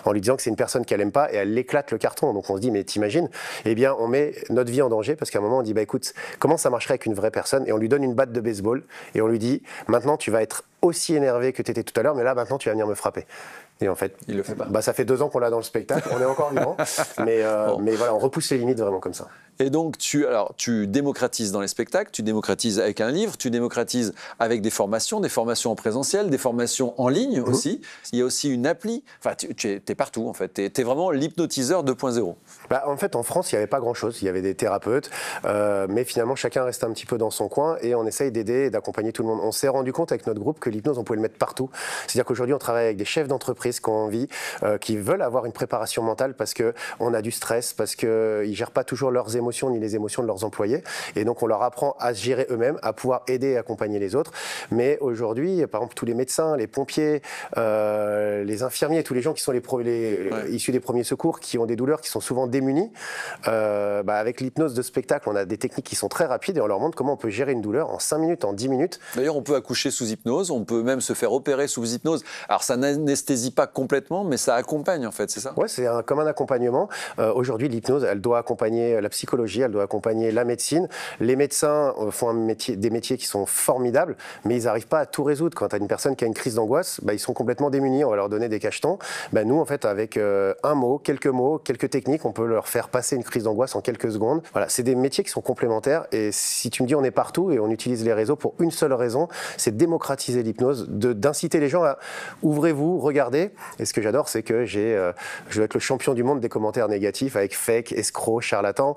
Speaker 17: en lui disant que c'est une personne qu'elle aime pas et elle éclate le carton. Donc on se dit mais t'imagines ? Eh bien on met notre vie en danger parce qu'à un moment on dit bah écoute, comment ça marcherait avec une vraie personne ? Et on lui donne une batte de baseball et on lui dit maintenant tu vas être aussi énervé que tu étais tout à l'heure mais là maintenant tu vas venir me frapper. Et en fait,
Speaker 3: il le fait pas.
Speaker 17: Ça fait 2 ans qu'on l'a dans le spectacle, on est encore vivant, mais voilà, on repousse les limites vraiment comme ça.
Speaker 3: Et donc, tu démocratises dans les spectacles, tu démocratises avec un livre, tu démocratises avec des formations en présentiel, des formations en ligne aussi. Il y a aussi une appli. Enfin, tu es partout, en fait. Tu es vraiment l'hypnotiseur 2.0.
Speaker 17: En fait, en France, il n'y avait pas grand-chose. Il y avait des thérapeutes, mais finalement, chacun reste un petit peu dans son coin et on essaye d'aider et d'accompagner tout le monde. On s'est rendu compte avec notre groupe que l'hypnose, on pouvait le mettre partout. C'est-à-dire qu'aujourd'hui, on travaille avec des chefs d'entreprise qui ont envie, qui veulent avoir une préparation mentale parce qu'on a du stress, parce qu'ils ne gèrent pas toujours leurs émotions ni les émotions de leurs employés. Et donc, on leur apprend à se gérer eux-mêmes, à pouvoir aider et accompagner les autres. Mais aujourd'hui, par exemple, tous les médecins, les pompiers, les infirmiers, tous les gens qui sont issus des premiers secours, qui ont des douleurs, qui sont souvent démunis, avec l'hypnose de spectacle, on a des techniques qui sont très rapides et on leur montre comment on peut gérer une douleur en 5 minutes, en 10 minutes.
Speaker 3: D'ailleurs, on peut accoucher sous hypnose, on peut même se faire opérer sous hypnose. Alors, ça n'anesthésie pas complètement, mais ça accompagne, en fait, c'est ça ?
Speaker 17: Oui, c'est comme un accompagnement. Aujourd'hui, l'hypnose, elle doit accompagner la psychologie, elle doit accompagner la médecine. Les médecins font des métiers qui sont formidables, mais ils n'arrivent pas à tout résoudre. Quand tu as une personne qui a une crise d'angoisse, ils sont complètement démunis, on va leur donner des cachetons. Nous, en fait, avec un mot, quelques techniques, on peut leur faire passer une crise d'angoisse en quelques secondes. Voilà, c'est des métiers qui sont complémentaires et si tu me dis on est partout et on utilise les réseaux pour une seule raison, c'est démocratiser l'hypnose, d'inciter les gens à ouvrez-vous, regardez. Et ce que j'adore, c'est que je dois être le champion du monde des commentaires négatifs avec fake, escroc, charlatan.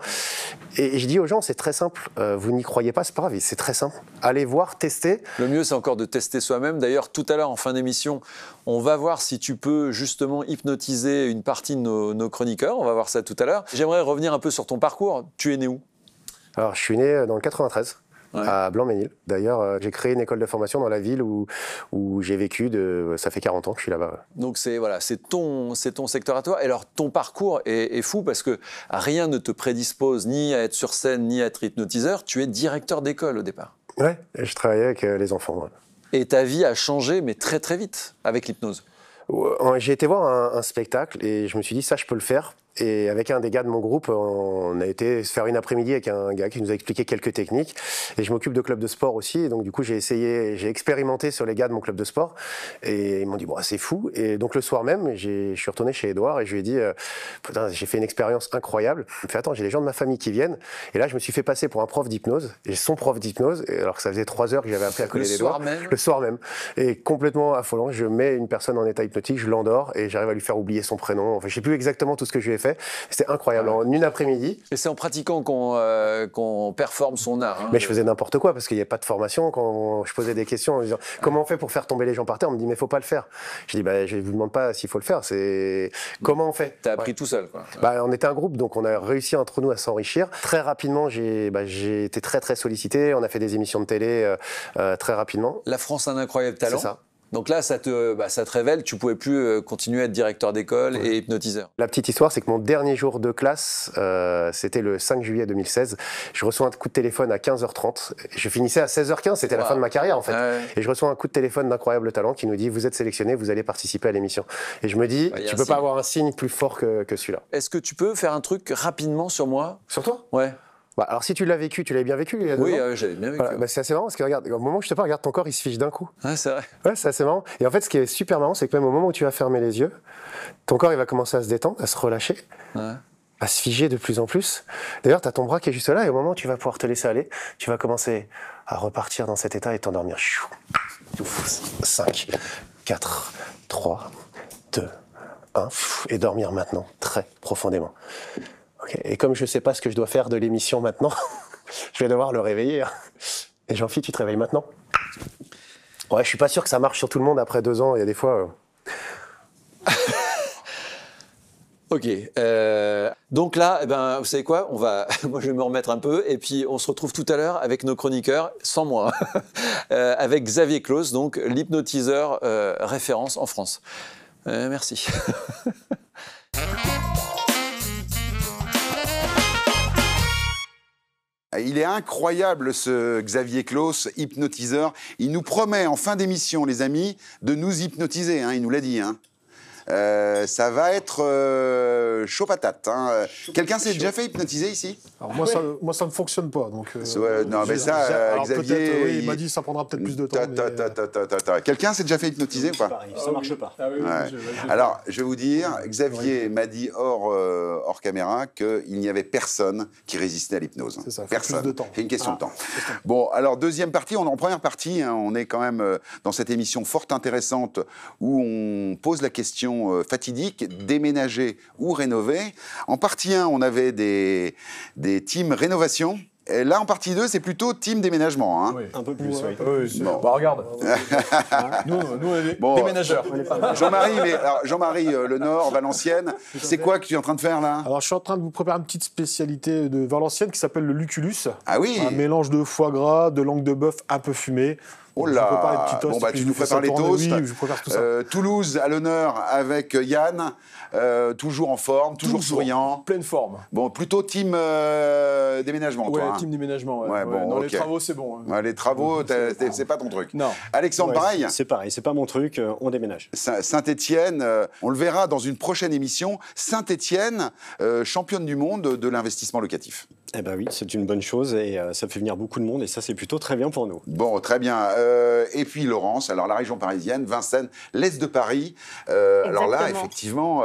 Speaker 17: Et je dis aux gens, c'est très simple, vous n'y croyez pas, c'est pas grave, c'est très simple. Allez voir, tester.
Speaker 3: Le mieux, c'est encore de tester soi-même. D'ailleurs, tout à l'heure, en fin d'émission, on va voir si tu peux justement hypnotiser une partie de nos chroniqueurs. On va voir ça tout à l'heure. J'aimerais revenir un peu sur ton parcours. Tu es né où ?
Speaker 17: Alors, je suis né dans le 93. À Blanc-Ménil. D'ailleurs, j'ai créé une école de formation dans la ville où j'ai vécu, ça fait 40 ans que je suis là-bas.
Speaker 3: Donc c'est ton secteur à toi. Et alors ton parcours est fou parce que rien ne te prédispose ni à être sur scène, ni à être hypnotiseur. Tu es directeur d'école au départ.
Speaker 17: Ouais, je travaillais avec les enfants. Ouais.
Speaker 3: Et ta vie a changé, mais très très vite, avec l'hypnose.
Speaker 17: J'ai été voir un spectacle et je me suis dit, ça, je peux le faire. Et avec un des gars de mon groupe, on a été se faire une après-midi avec un gars qui nous a expliqué quelques techniques. Et je m'occupe de club de sport aussi. Et donc, du coup, j'ai expérimenté sur les gars de mon club de sport. Et ils m'ont dit, bon, c'est fou. Et donc, le soir même, je suis retourné chez Édouard et je lui ai dit, putain, j'ai fait une expérience incroyable. Il me fait, attends, j'ai des gens de ma famille qui viennent. Et là, je me suis fait passer pour un prof d'hypnose. Et son prof d'hypnose, alors que ça faisait 3 heures que j'avais appris à coller les doigts. Le soir même. Et complètement affolant, je mets une personne en état hypnotique, je l'endors et j'arrive à lui faire oublier son prénom. Enfin, je sais plus exactement tout ce que je lui ai fait. C'était incroyable, en une après-midi.
Speaker 3: Et c'est en pratiquant qu'on performe son art. Hein,
Speaker 17: mais je faisais n'importe quoi parce qu'il n'y avait pas de formation. Quand je posais des questions en disant comment on fait pour faire tomber les gens par terre, on me dit mais faut pas le faire. Je dis je vous demande pas s'il faut le faire, c'est comment on fait.
Speaker 3: T'as appris tout seul, quoi.
Speaker 17: On était un groupe, donc on a réussi entre nous à s'enrichir. Très rapidement, j'ai été très très sollicité. On a fait des émissions de télé très rapidement.
Speaker 3: La France a un incroyable talent.
Speaker 17: C'est ça.
Speaker 3: Donc là, ça te révèle, tu ne pouvais plus continuer à être directeur d'école et hypnotiseur.
Speaker 17: La petite histoire, c'est que mon dernier jour de classe, c'était le 5 juillet 2016. Je reçois un coup de téléphone à 15h30. Je finissais à 16h15, c'était la fin de ma carrière en fait. Et je reçois un coup de téléphone d'Incroyable Talent qui nous dit « Vous êtes sélectionné, vous allez participer à l'émission ». Et je me dis « Tu ne peux pas avoir un signe plus fort que celui-là ».
Speaker 3: Est-ce que tu peux faire un truc rapidement sur moi ?
Speaker 17: Sur toi ?
Speaker 3: Ouais.
Speaker 17: Alors si tu l'as vécu, tu l'avais bien vécu il y a 2 ans.
Speaker 3: Oui, j'avais bien vécu.
Speaker 17: Voilà. C'est assez marrant parce que regarde, au moment où je te parle, regarde ton corps, il se fiche d'un coup.
Speaker 3: Ouais, c'est vrai.
Speaker 17: Ouais, c'est assez marrant. Et en fait, ce qui est super marrant, c'est que même au moment où tu vas fermer les yeux, ton corps, il va commencer à se détendre, à se relâcher, à se figer de plus en plus. D'ailleurs, tu as ton bras qui est juste là et au moment où tu vas pouvoir te laisser aller, tu vas commencer à repartir dans cet état et t'endormir. 5, 4, 3, 2, 1. Et dormir maintenant, très profondément. Okay. Et comme je ne sais pas ce que je dois faire de l'émission maintenant, je vais devoir le réveiller. Et Jean-Philippe, tu te réveilles maintenant ? Ouais, je suis pas sûr que ça marche sur tout le monde après 2 ans. Il y a des fois...
Speaker 3: Ok. Donc là, vous savez quoi ? Moi, je vais me remettre un peu et puis on se retrouve tout à l'heure avec nos chroniqueurs, sans moi, avec Xavier Claus, donc l'hypnotiseur référence en France. Merci.
Speaker 2: Il est incroyable ce Xavier Claus, hypnotiseur. Il nous promet en fin d'émission, les amis, de nous hypnotiser, il nous l'a dit. Ça va être chaud patate. Hein. Quelqu'un s'est déjà fait hypnotiser ici?
Speaker 19: Alors moi, ça ne fonctionne pas. Donc,
Speaker 2: non, mais ça,
Speaker 19: alors,
Speaker 2: Xavier...
Speaker 19: oui, il m'a dit que ça prendra peut-être plus de temps.
Speaker 2: Quelqu'un s'est déjà fait hypnotiser ou pas?
Speaker 6: Ça marche pas.
Speaker 2: Alors, je vais vous dire, Xavier m'a dit hors caméra qu'il n'y avait personne qui résistait à l'hypnose.
Speaker 19: C'est ça,
Speaker 2: personne.
Speaker 19: Plus de temps.
Speaker 2: C'est une question de temps. Bon, alors, deuxième partie, on est en première partie. Hein, on est quand même dans cette émission fort intéressante où on pose la question fatidique, déménager ou rénover. En partie 1, on avait des teams rénovation. Et là, en partie 2, c'est plutôt team déménagement. Hein.
Speaker 3: Oui. Un peu plus, oui.
Speaker 2: Bon.
Speaker 3: Bah, regarde. nous, on est déménageurs.
Speaker 2: Jean-Marie, le Nord, Valenciennes, c'est quoi que tu es en train de faire là?
Speaker 19: Alors, je suis en train de vous préparer une petite spécialité de Valenciennes qui s'appelle le luculus.
Speaker 2: Ah oui.
Speaker 19: Un mélange de foie gras, de langue de bœuf un peu fumée.
Speaker 2: Oh là, bon bah tu nous prépares les toasts.
Speaker 19: Oui, je prépare tout ça.
Speaker 2: Toulouse à l'honneur avec Yann, toujours en forme, toujours souriant.
Speaker 3: Pleine forme.
Speaker 2: Bon, plutôt team déménagement,
Speaker 3: ouais,
Speaker 2: toi.
Speaker 3: team déménagement, ouais.
Speaker 2: Bon,
Speaker 3: Dans
Speaker 2: okay.
Speaker 3: les travaux, c'est bon.
Speaker 2: Ouais, les travaux, c'est pas ton truc.
Speaker 3: Non.
Speaker 2: Alexandre, pareil.
Speaker 20: C'est pareil, c'est pas mon truc, on déménage.
Speaker 2: Saint-Étienne, on le verra dans une prochaine émission. Saint-Étienne, championne du monde de l'investissement locatif.
Speaker 20: Eh ben oui, c'est une bonne chose et ça fait venir beaucoup de monde et ça c'est plutôt très bien pour nous.
Speaker 2: Bon, très bien. Et puis Laurence, alors la région parisienne, Vincennes, l'Est de Paris. Alors là, effectivement,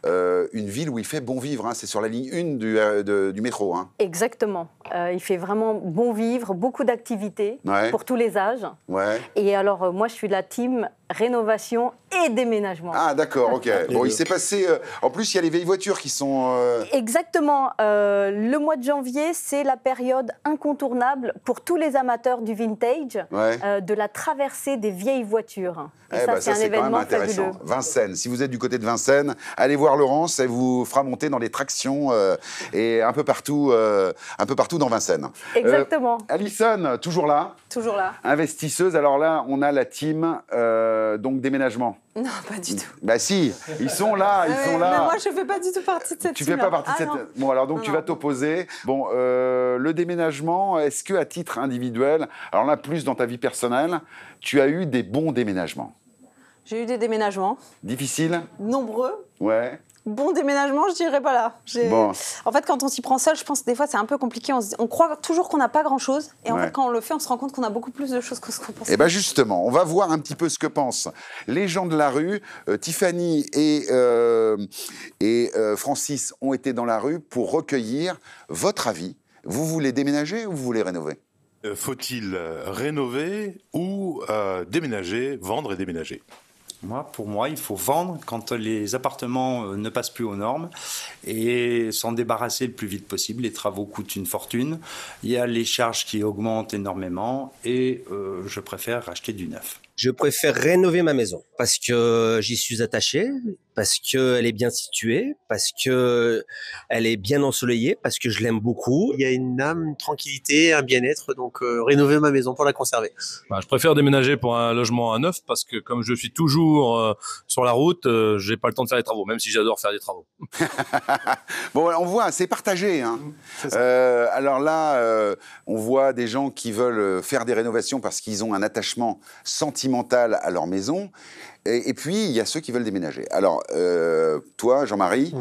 Speaker 2: une ville où il fait bon vivre. Hein, c'est sur la ligne 1 du métro. Hein.
Speaker 8: Exactement. Il fait vraiment bon vivre, beaucoup d'activités pour tous les âges.
Speaker 2: Ouais.
Speaker 8: Et alors, moi, je suis de la team rénovation et déménagement.
Speaker 2: Ah, d'accord, ok. Bon, il s'est passé... en plus, il y a les vieilles voitures qui sont...
Speaker 8: Exactement. Le mois de janvier, c'est la période incontournable pour tous les amateurs du vintage, de la traversée des vieilles voitures. Et c'est un événement fabuleux.
Speaker 2: Vincennes, si vous êtes du côté de Vincennes, allez voir Laurence, elle vous fera monter dans les tractions et un peu partout dans Vincennes.
Speaker 8: Exactement.
Speaker 2: Alison, toujours là.
Speaker 8: Toujours là.
Speaker 2: Investisseuse, alors là, on a la team donc déménagement.
Speaker 4: Non, pas du tout.
Speaker 2: Bah si, ils sont là, ils sont là.
Speaker 4: Mais moi, je fais pas du tout partie de cette team.
Speaker 2: Tu fais pas partie de cette...
Speaker 4: Non.
Speaker 2: Bon, alors donc tu vas t'opposer. Bon, le déménagement, est-ce que à titre individuel, alors là, plus dans ta vie personnelle, tu as eu des bons déménagements?
Speaker 4: J'ai eu des déménagements.
Speaker 2: Difficiles?
Speaker 4: Nombreux.
Speaker 2: Ouais.
Speaker 4: Bon déménagement, je dirais pas là.
Speaker 2: Bon.
Speaker 4: En fait, quand on s'y prend seul, je pense que des fois, c'est un peu compliqué. On croit toujours qu'on n'a pas grand-chose. Et en fait, quand on le fait, on se rend compte qu'on a beaucoup plus de choses que ce qu'on pense.
Speaker 2: Eh bien, justement, on va voir un petit peu ce que pensent les gens de la rue. Tiffany et Francis ont été dans la rue pour recueillir votre avis. Vous voulez déménager ou vous voulez rénover?
Speaker 5: Faut-il rénover ou déménager, vendre et déménager?
Speaker 21: Pour moi, il faut vendre quand les appartements ne passent plus aux normes et s'en débarrasser le plus vite possible. Les travaux coûtent une fortune, il y a les charges qui augmentent énormément et je préfère acheter du neuf.
Speaker 22: Je préfère rénover ma maison parce que j'y suis attaché, parce qu'elle est bien située, parce qu'elle est bien ensoleillée, parce que je l'aime beaucoup. Il y a une âme, une tranquillité, un bien-être, donc rénover ma maison pour la conserver.
Speaker 23: Je préfère déménager pour un logement à neuf parce que comme je suis toujours sur la route, j'ai pas le temps de faire les travaux, même si j'adore faire des travaux.
Speaker 2: Bon, on voit, c'est partagé. Hein. Alors là, on voit des gens qui veulent faire des rénovations parce qu'ils ont un attachement sentimental à leur maison. Et puis, il y a ceux qui veulent déménager. Alors, toi, Jean-Marie,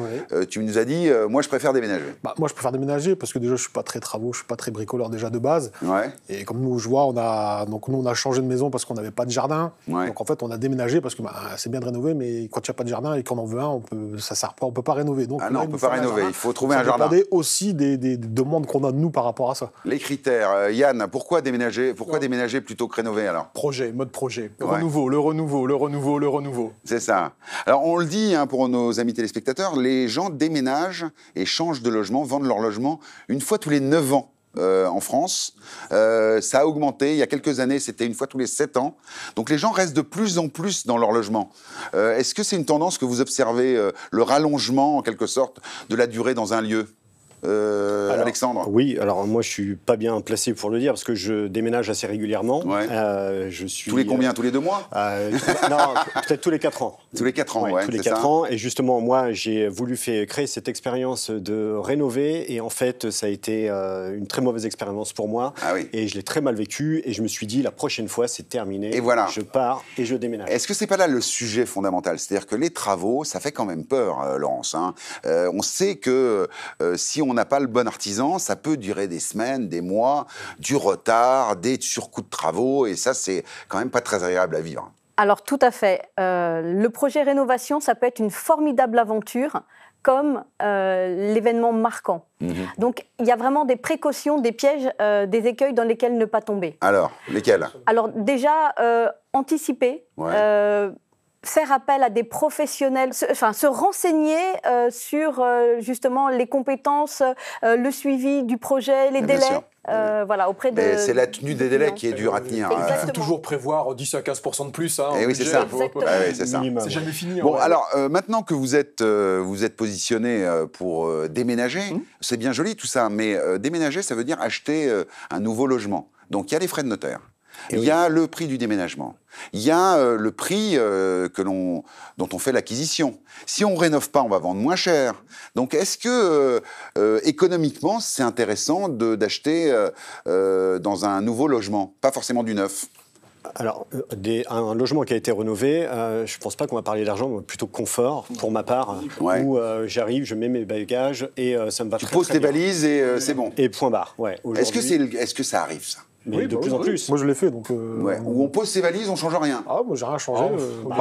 Speaker 2: tu nous as dit, moi, je préfère déménager.
Speaker 19: Moi, je préfère déménager parce que déjà, je ne suis pas très travaux, je ne suis pas très bricoleur déjà de base.
Speaker 2: Ouais.
Speaker 19: Et comme nous, je vois, on a changé de maison parce qu'on n'avait pas de jardin. Ouais. Donc, en fait, on a déménagé parce que c'est bien de rénover, mais quand il n'y a pas de jardin et qu'on en veut un, on ne peut pas rénover. Donc,
Speaker 2: non, on ne peut pas rénover, il faut trouver un jardin.
Speaker 19: Ça dépendait aussi des demandes qu'on a de nous par rapport à ça.
Speaker 2: Les critères. Yann, pourquoi déménager plutôt que rénover, alors?
Speaker 3: Mode projet. Renouveau, le renouveau.
Speaker 2: C'est ça. Alors, on le dit pour nos amis téléspectateurs, les gens déménagent et changent de logement, vendent leur logement une fois tous les 9 ans. En France. Ça a augmenté. Il y a quelques années, c'était une fois tous les 7 ans. Donc les gens restent de plus en plus dans leur logement. Est-ce que c'est une tendance que vous observez, le rallongement, en quelque sorte, de la durée dans un lieu? Alexandre?
Speaker 20: Oui, alors moi je suis pas bien placé pour le dire parce que je déménage assez régulièrement.
Speaker 2: Ouais.
Speaker 20: Je suis,
Speaker 2: tous les combien? Tous les 2 mois?
Speaker 20: Non, peut-être tous les 4 ans.
Speaker 2: Tous les 4 ans, ouais.
Speaker 20: Tous les 4 ans. Et justement, moi j'ai voulu créer cette expérience de rénover et en fait ça a été une très mauvaise expérience pour moi.
Speaker 2: Ah oui.
Speaker 20: Et je l'ai très mal vécu et je me suis dit la prochaine fois c'est terminé.
Speaker 2: Et voilà.
Speaker 20: Je pars et je déménage.
Speaker 2: Est-ce que c'est pas là le sujet fondamental? C'est-à-dire que les travaux, ça fait quand même peur, Laurence. Hein. On sait que si on n'a pas le bon artisan, ça peut durer des semaines, des mois, du retard, des surcoûts de travaux, et ça, c'est quand même pas très agréable à vivre.
Speaker 1: Alors tout à fait. Le projet rénovation, ça peut être une formidable aventure, comme l'événement marquant. Donc, il y a vraiment des précautions, des pièges, des écueils dans lesquels ne pas tomber.
Speaker 2: Alors, lesquels?
Speaker 1: Alors, déjà, anticiper, faire appel à des professionnels, se renseigner sur, justement, les compétences, le suivi du projet, les délais. Voilà, auprès de...
Speaker 2: C'est la tenue des délais qui est dure à tenir.
Speaker 9: Il faut toujours prévoir 10 à 15% de plus. Hein,
Speaker 2: et oui, c'est ça. C'est ça.
Speaker 9: C'est jamais fini.
Speaker 2: Bon, alors, maintenant que vous êtes positionné pour déménager, c'est bien joli tout ça, mais déménager, ça veut dire acheter un nouveau logement. Donc, il y a les frais de notaire. Il y a le prix du déménagement. Il y a le prix dont on fait l'acquisition. Si on ne rénove pas, on va vendre moins cher. Donc, est-ce que économiquement, c'est intéressant d'acheter dans un nouveau logement, pas forcément du neuf?
Speaker 20: Alors, un logement qui a été rénové, je ne pense pas qu'on va parler d'argent, mais plutôt confort, pour ma part, où j'arrive, je mets mes bagages et ça me va très bien.
Speaker 2: Tu poses tes valises et c'est bon.
Speaker 20: Et point barre, ouais.
Speaker 2: Est-ce que ça arrive, ça?
Speaker 20: Mais de plus en plus.
Speaker 19: Moi, je l'ai fait, donc...
Speaker 2: Où on pose ses valises, on change rien.
Speaker 19: Ah, moi, j'ai rien changé.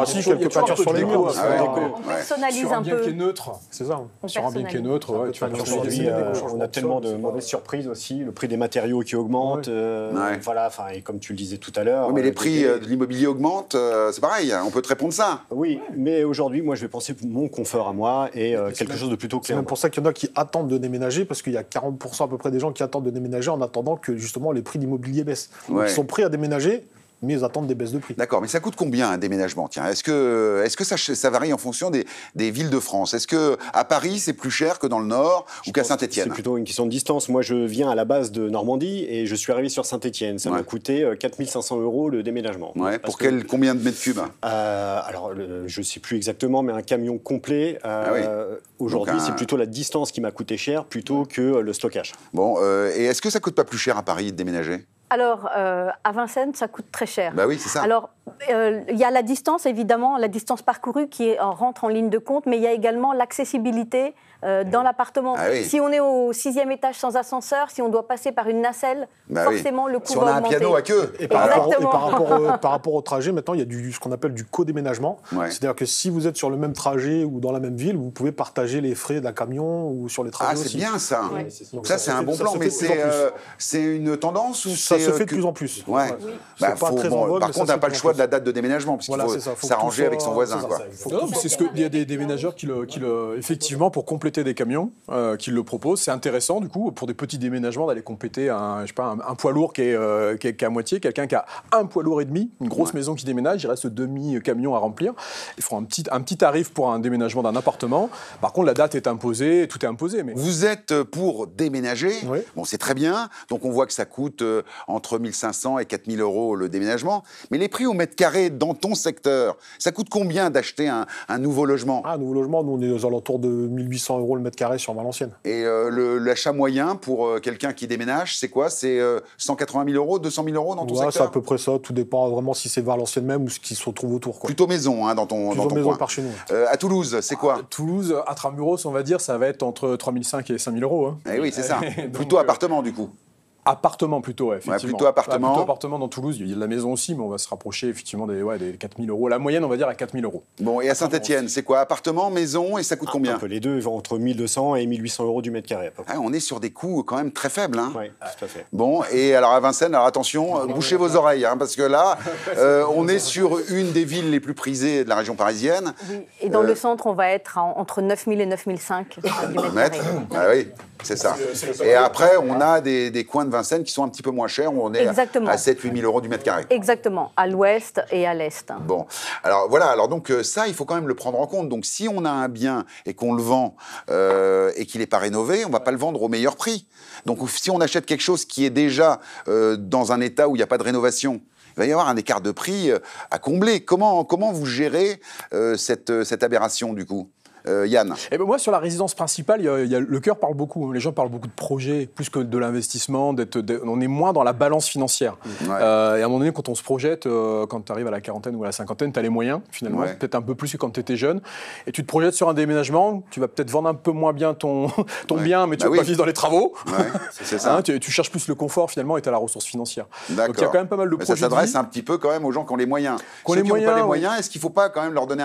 Speaker 19: Si, quelques peintures sur les murs.
Speaker 1: On personnalise un peu.
Speaker 9: Sur un bien qui est neutre.
Speaker 19: C'est ça.
Speaker 9: Sur un bien qui est neutre, tu vas
Speaker 20: aujourd'hui, on a tellement de mauvaises surprises aussi. Le prix des matériaux qui augmente. Voilà, et comme tu le disais tout à l'heure...
Speaker 2: Oui, mais les prix de l'immobilier augmentent, c'est pareil. On peut te répondre ça.
Speaker 20: Oui, mais aujourd'hui, moi, je vais penser mon confort à moi et quelque chose de plutôt clair.
Speaker 19: C'est même pour ça qu'il y en a qui attendent de déménager, parce qu'il y a 40% à peu près des gens qui attendent de déménager en attendant que, justement, les prix de l'immobilier baissent. Ils sont prêts à déménager, mais ils attendent des baisses de prix.
Speaker 2: D'accord, mais ça coûte combien un déménagement? Tiens, est-ce que ça varie en fonction des villes de France? Est-ce qu'à Paris, c'est plus cher que dans le Nord ou qu'à Saint-Étienne?
Speaker 20: C'est plutôt une question de distance. Moi, je viens à la base de Normandie et je suis arrivé sur Saint-Étienne. Ça m'a coûté 4 500 € le déménagement.
Speaker 2: Ouais, pour combien de mètres cubes?
Speaker 20: Alors, je ne sais plus exactement, mais un camion complet, aujourd'hui, c'est plutôt la distance qui m'a coûté cher plutôt que le stockage.
Speaker 2: Bon, et est-ce que ça ne coûte pas plus cher à Paris de déménager?
Speaker 1: Alors, à Vincennes, ça coûte très cher.
Speaker 2: Bah oui, c'est ça.
Speaker 1: Alors, il y a la distance, évidemment, la distance parcourue qui rentre en ligne de compte, mais il y a également l'accessibilité dans l'appartement.
Speaker 2: Ah oui.
Speaker 1: Si on est au 6e étage sans ascenseur, si on doit passer par une nacelle, forcément, le coût va augmenter.
Speaker 2: Si on a un piano à queue.
Speaker 19: Et par rapport au trajet, maintenant, il y a ce qu'on appelle du co-déménagement. C'est-à-dire que si vous êtes sur le même trajet ou dans la même ville, vous pouvez partager les frais d'un camion ou sur les trajets aussi.
Speaker 2: Ah, c'est bien ça. Donc ça, c'est un bon plan, mais c'est une tendance ou
Speaker 19: ça se fait de plus en plus.
Speaker 2: Ouais.
Speaker 19: Par
Speaker 2: contre, on n'a pas le choix de la date de déménagement, parce qu'il faut s'arranger avec son voisin.
Speaker 9: C'est ce qu'il y a des déménageurs qui effectivement, pour compléter des camions, qui le proposent. C'est intéressant, du coup, pour des petits déménagements, d'aller compléter un poids lourd qui est à moitié, quelqu'un qui a un poids lourd et demi, une grosse maison qui déménage, il reste demi-camion à remplir. Ils font un petit tarif pour un déménagement d'un appartement. Par contre, la date est imposée, tout est imposé. Mais...
Speaker 2: Vous êtes pour déménager, bon, c'est très bien, donc on voit que ça coûte entre 1 500 et 4 000 € le déménagement, mais les prix au mètre carré dans ton secteur, ça coûte combien d'acheter un nouveau logement?
Speaker 19: Un nouveau logement, nous on est aux alentours de 1 800 € le mètre carré sur Valenciennes.
Speaker 2: Et l'achat moyen pour quelqu'un qui déménage, c'est quoi? C'est 180 000 €, 200 000 € dans ton secteur?
Speaker 19: C'est à peu près ça, tout dépend vraiment si c'est Valenciennes même ou ce qui se retrouve autour.
Speaker 2: Plutôt maison dans ton
Speaker 19: maison
Speaker 2: coin.
Speaker 19: Par chez nous.
Speaker 2: À Toulouse, c'est quoi?
Speaker 9: Toulouse, Intramuros, on va dire, ça va être entre 3 500 et 5 000 €. Hein.
Speaker 2: Eh oui, c'est ça. Plutôt appartement du coup.
Speaker 9: Appartement plutôt, effectivement.
Speaker 2: Plutôt appartement.
Speaker 9: Plutôt appartement dans Toulouse. Il y a de la maison aussi, mais on va se rapprocher effectivement des 4 000 €. La moyenne, on va dire, à 4 000 €.
Speaker 2: Bon, et à Saint-Étienne, c'est quoi? Appartement, maison, et ça coûte combien?
Speaker 20: Les deux vont entre 1 200 et 1 800 € du mètre carré.
Speaker 2: On est sur des coûts quand même très faibles. Hein.
Speaker 20: Oui, tout à fait.
Speaker 2: Bon, et alors à Vincennes, alors attention, bouchez vos oreilles, parce que là, on est sur une des villes les plus prisées de la région parisienne.
Speaker 1: Oui. Et dans le centre, on va être entre 9 000 et 9 500 du mètre carré.
Speaker 2: Ah oui, c'est ça. Et après, on a des coins de Vincennes qui sont un petit peu moins chers, où on est
Speaker 1: Exactement.
Speaker 2: à 7-8 000 euros du mètre carré.
Speaker 1: Exactement, à l'ouest et à l'est.
Speaker 2: Bon, alors voilà, alors donc ça, il faut quand même le prendre en compte. Donc si on a un bien et qu'on le vend et qu'il n'est pas rénové, on ne va pas le vendre au meilleur prix. Donc si on achète quelque chose qui est déjà dans un état où il n'y a pas de rénovation, il va y avoir un écart de prix à combler. Comment vous gérez cette aberration du coup Yann?
Speaker 9: Eh ben moi, sur la résidence principale, le cœur parle beaucoup. Les gens parlent beaucoup de projets, plus que de l'investissement. On est moins dans la balance financière. Ouais. Et à un moment donné, quand on se projette, quand tu arrives à la quarantaine ou à la cinquantaine, tu as les moyens, finalement, peut-être un peu plus que quand tu étais jeune. Et tu te projettes sur un déménagement, tu vas peut-être vendre un peu moins bien ton bien, mais tu vas pas vivre dans les travaux. Ouais, c'est ça. Tu cherches plus le confort, finalement, et tu as la ressource financière. Donc il y a quand même pas mal de projets.
Speaker 2: Ça s'adresse un petit peu quand même aux gens qui ont les moyens. Ceux qui n'ont pas les moyens, est-ce qu'il ne faut pas quand même leur donner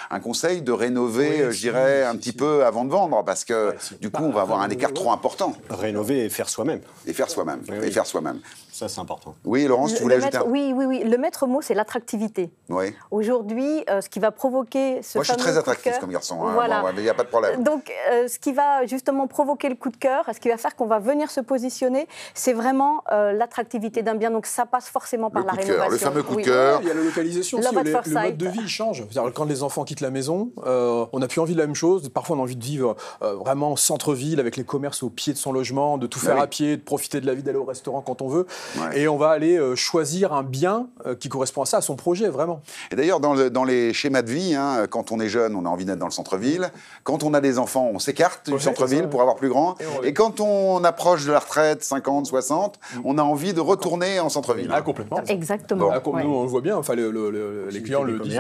Speaker 2: un conseil de rénover, je dirais, un petit peu avant de vendre, parce que du coup, on va avoir un écart trop important.
Speaker 20: Rénover et faire soi-même.
Speaker 2: Et faire soi-même. Et faire soi-même.
Speaker 20: Ça, c'est important.
Speaker 2: Oui, Laurence, tu voulais ajouter
Speaker 1: Oui. Le maître mot, c'est l'attractivité.
Speaker 2: Oui.
Speaker 1: Aujourd'hui, ce qui va provoquer ce
Speaker 2: Moi, je suis très attractif comme garçon.
Speaker 1: Voilà.
Speaker 2: Il n'y a pas de problème.
Speaker 1: Donc, ce qui va justement provoquer le coup de cœur, ce qui va faire qu'on va venir se positionner, c'est vraiment l'attractivité d'un bien. Donc, ça passe forcément par la rénovation.
Speaker 2: Le fameux coup de cœur.
Speaker 9: Il y a la localisation aussi. Le mode de vie change. Quand les enfants quittent la maison, on n'a plus envie de la même chose. Parfois, on a envie de vivre vraiment centre-ville, avec les commerces au pied de son logement, de tout faire à pied, de profiter de la vie, d'aller au restaurant quand on veut. Ouais. Et on va aller choisir un bien qui correspond à ça, à son projet, vraiment.
Speaker 2: Et d'ailleurs, dans les schémas de vie, quand on est jeune, on a envie d'être dans le centre-ville. Quand on a des enfants, on s'écarte du centre-ville pour avoir plus grand. Et quand on approche de la retraite, 50, 60, on a envie de retourner en centre-ville.
Speaker 9: Ah, complètement.
Speaker 1: Exactement.
Speaker 9: Bon. Nous, on le voit bien, enfin, les clients le disent.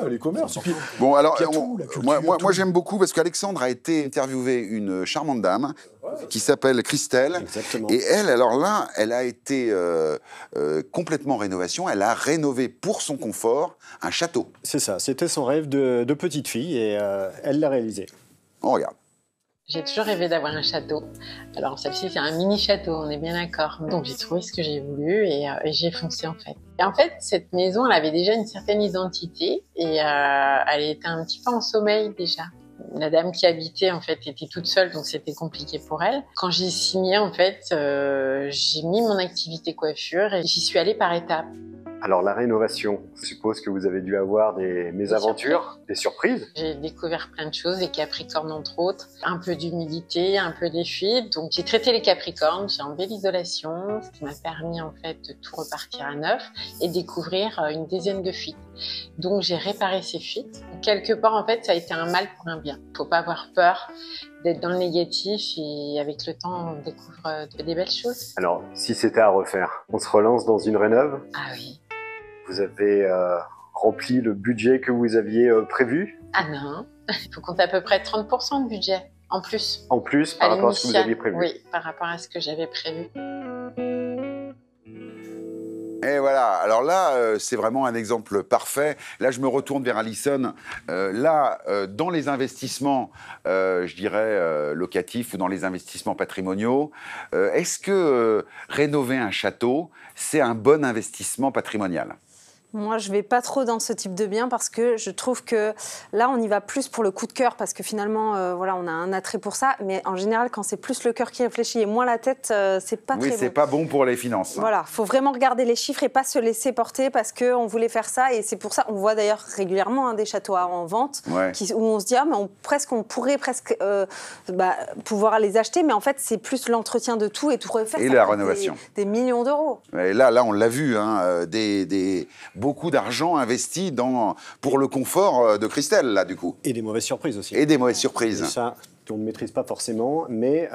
Speaker 9: Les commerces. Puis,
Speaker 2: bon, alors, moi j'aime beaucoup parce qu'Alexandre a été interviewé une charmante dame qui s'appelle Christelle.
Speaker 20: Exactement.
Speaker 2: Et elle, alors là, elle a été complètement rénovation. Elle a rénové pour son confort un château.
Speaker 20: C'est ça, c'était son rêve de petite fille et elle l'a réalisé.
Speaker 2: On regarde.
Speaker 10: J'ai toujours rêvé d'avoir un château. Alors celle-ci, c'est un mini-château, on est bien d'accord. Donc j'ai trouvé ce que j'ai voulu et j'ai foncé en fait. Et en fait, cette maison, elle avait déjà une certaine identité et elle était un petit peu en sommeil déjà. La dame qui habitait, en fait, était toute seule, donc c'était compliqué pour elle. Quand j'ai signé, en fait, j'ai mis mon activité coiffure et j'y suis allée par étapes.
Speaker 20: Alors, la rénovation, je suppose que vous avez dû avoir des mésaventures, des surprises.
Speaker 10: J'ai découvert plein de choses, les capricornes entre autres, un peu d'humidité, un peu des fuites. Donc, j'ai traité les capricornes, j'ai enlevé l'isolation, ce qui m'a permis, en fait, de tout repartir à neuf et découvrir une dizaine de fuites. Donc, j'ai réparé ces fuites. Quelque part, en fait, ça a été un mal pour un bien. Faut pas avoir peur d'être dans le négatif et avec le temps, on découvre des belles choses.
Speaker 20: Alors, si c'était à refaire, on se relance dans une rénove?
Speaker 10: Ah oui.
Speaker 20: Vous avez rempli le budget que vous aviez prévu?
Speaker 10: Ah non, il faut compter à peu près 30% de budget, en plus.
Speaker 20: En plus, par rapport à ce que vous aviez prévu?
Speaker 10: Oui, par rapport à ce que j'avais prévu.
Speaker 2: Et voilà, alors là, c'est vraiment un exemple parfait. Là, je me retourne vers Alison. Dans les investissements, je dirais, locatifs ou dans les investissements patrimoniaux, est-ce que rénover un château, c'est un bon investissement patrimonial ?
Speaker 8: Moi, je ne vais pas trop dans ce type de bien parce que je trouve que là, on y va plus pour le coup de cœur parce que finalement, on a un attrait pour ça. Mais en général, quand c'est plus le cœur qui réfléchit et moins la tête, c'est pas très bon.
Speaker 2: Oui, c'est pas bon pour les finances.
Speaker 8: Voilà, il faut vraiment regarder les chiffres et pas se laisser porter parce qu'on voulait faire ça. Et c'est pour ça, on voit d'ailleurs régulièrement des châteaux en vente où on se dit, mais on pourrait presque pouvoir les acheter. Mais en fait, c'est plus l'entretien de tout et tout refaire.
Speaker 2: Et la rénovation.
Speaker 8: Des millions d'euros.
Speaker 2: Et là, on l'a vu, beaucoup d'argent investi pour le confort de Christelle, là, du coup.
Speaker 20: Et des mauvaises surprises aussi.
Speaker 2: Et des mauvaises surprises.
Speaker 20: Et ça, on ne maîtrise pas forcément, mais...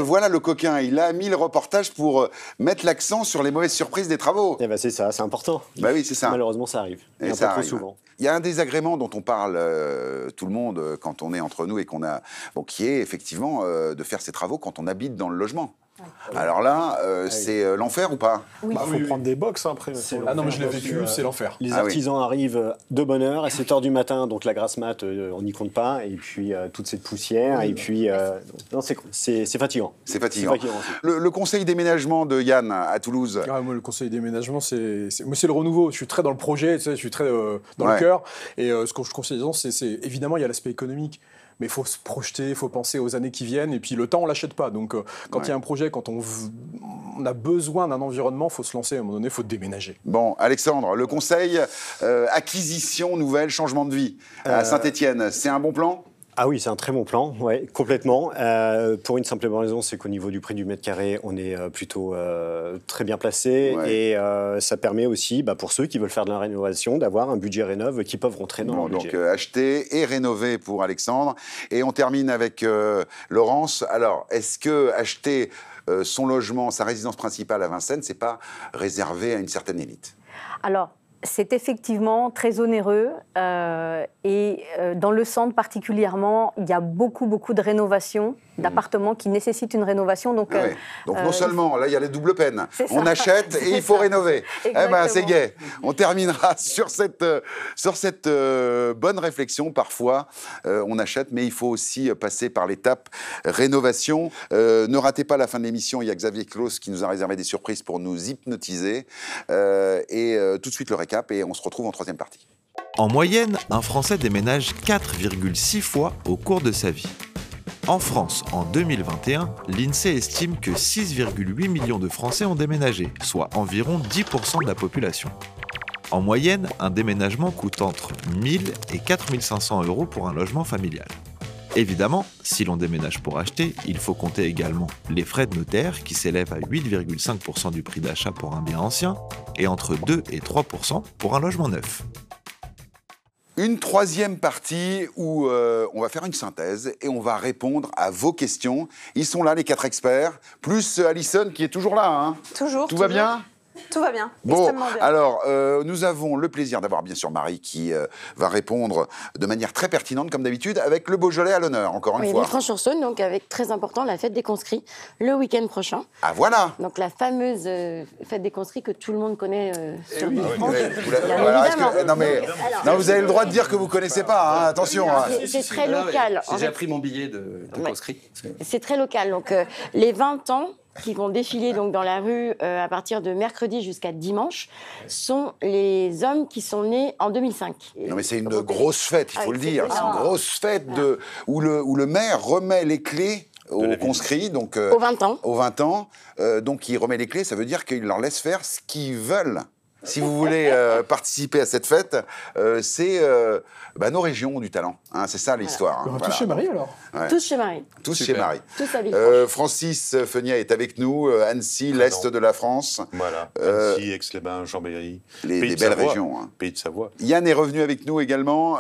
Speaker 2: voilà le coquin. Il a mis le reportage pour mettre l'accent sur les mauvaises surprises des travaux.
Speaker 20: Eh ben c'est ça, c'est important.
Speaker 2: Bah oui, c'est ça.
Speaker 20: Malheureusement, ça arrive. Et un peu trop souvent.
Speaker 2: Il y a un désagrément dont on parle tout le monde quand on est entre nous et qui est effectivement de faire ses travaux quand on habite dans le logement. Alors là, c'est l'enfer ou pas?
Speaker 19: Il faut prendre des box après.
Speaker 9: Ah non, mais je l'ai vécu, c'est l'enfer.
Speaker 20: Les artisans arrivent de bonne heure, à 7h du matin, donc la grasse mat, on n'y compte pas, et puis toute cette poussière, et puis... non, c'est fatigant.
Speaker 2: C'est fatigant. Le conseil déménagement de Yann à Toulouse.
Speaker 9: Moi, le conseil déménagement, c'est le renouveau. Je suis très dans le projet, je suis très dans le cœur. Et ce que je conseille, c'est évidemment, il y a l'aspect économique. mais il faut se projeter, il faut penser aux années qui viennent, et puis le temps, on ne l'achète pas. Donc, quand il y a un projet, quand on a besoin d'un environnement, il faut se lancer, à un moment donné, il faut déménager.
Speaker 2: Bon, Alexandre, le conseil, acquisition nouvelle, changement de vie à Saint-Étienne, c'est un bon plan ?
Speaker 20: Ah oui, c'est un très bon plan, ouais, complètement. Pour une simple raison, c'est qu'au niveau du prix du mètre carré, on est plutôt très bien placé. Ouais. Et ça permet aussi, pour ceux qui veulent faire de la rénovation, d'avoir un budget rénov qui peuvent rentrer dans leur budget.
Speaker 2: Donc acheter et rénover pour Alexandre. Et on termine avec Laurence. Alors, est-ce que acheter son logement, sa résidence principale à Vincennes, c'est pas réservé à une certaine élite ?
Speaker 1: Alors, c'est effectivement très onéreux et dans le centre particulièrement, il y a beaucoup de rénovations, d'appartements qui nécessitent une rénovation. Donc,
Speaker 2: donc non seulement, là il y a les doubles peines, on achète et il faut rénover. C'est gai. On terminera sur cette bonne réflexion. Parfois, on achète, mais il faut aussi passer par l'étape rénovation. Ne ratez pas la fin de l'émission, il y a Xavier Claus qui nous a réservé des surprises pour nous hypnotiser. Et tout de suite le récap et on se retrouve en troisième partie.
Speaker 16: En moyenne, un Français déménage 4,6 fois au cours de sa vie. En France, en 2021, l'INSEE estime que 6,8 millions de Français ont déménagé, soit environ 10% de la population. En moyenne, un déménagement coûte entre 1 000 et 4 500 € pour un logement familial. Évidemment, si l'on déménage pour acheter, il faut compter également les frais de notaire qui s'élèvent à 8,5% du prix d'achat pour un bien ancien et entre 2 et 3% pour un logement neuf.
Speaker 2: Une troisième partie où on va faire une synthèse et on va répondre à vos questions. Ils sont là, les 4 experts, plus Alison qui est toujours là. Hein.
Speaker 8: Toujours.
Speaker 2: Tout va bien ?
Speaker 8: Tout va bien,
Speaker 2: bon,
Speaker 8: extrêmement bien.
Speaker 2: Alors, nous avons le plaisir d'avoir bien sûr Marie qui va répondre de manière très pertinente, comme d'habitude, avec le Beaujolais à l'honneur, encore une fois.
Speaker 11: Oui, Franche-sur-Saône, donc avec très important, la fête des conscrits, le week-end prochain.
Speaker 2: Ah voilà.
Speaker 11: Donc la fameuse fête des conscrits que tout le monde connaît sur France.
Speaker 2: Non, vous avez le droit de dire que vous ne connaissez pas, hein, attention.
Speaker 11: C'est très local.
Speaker 12: J'ai déjà pris mon billet de conscrit.
Speaker 11: C'est très local, donc les 20 ans qui vont défiler donc dans la rue à partir de mercredi jusqu'à dimanche sont les hommes qui sont nés en 2005.
Speaker 2: Non mais c'est une grosse fête, il faut le dire. C'est une grosse fête où le maire remet les clés aux conscrits, donc
Speaker 11: aux 20 ans.
Speaker 2: Aux 20 ans, donc il remet les clés, ça veut dire qu'il leur laisse faire ce qu'ils veulent. Si vous voulez participer à cette fête, c'est nos régions ont du talent. Hein, c'est ça l'histoire.
Speaker 9: Voilà. Tous chez Marie alors.
Speaker 11: Ouais. Tous chez Marie.
Speaker 2: Tous chez Marie.
Speaker 11: Tous à Villefranche.
Speaker 2: Francis Feniat est avec nous. Annecy, l'est de la France.
Speaker 5: Voilà. Annecy, Aix-les-Bains, Chambéry.
Speaker 2: Des belles régions. Hein.
Speaker 5: Pays de Savoie.
Speaker 2: Yann est revenu avec nous également.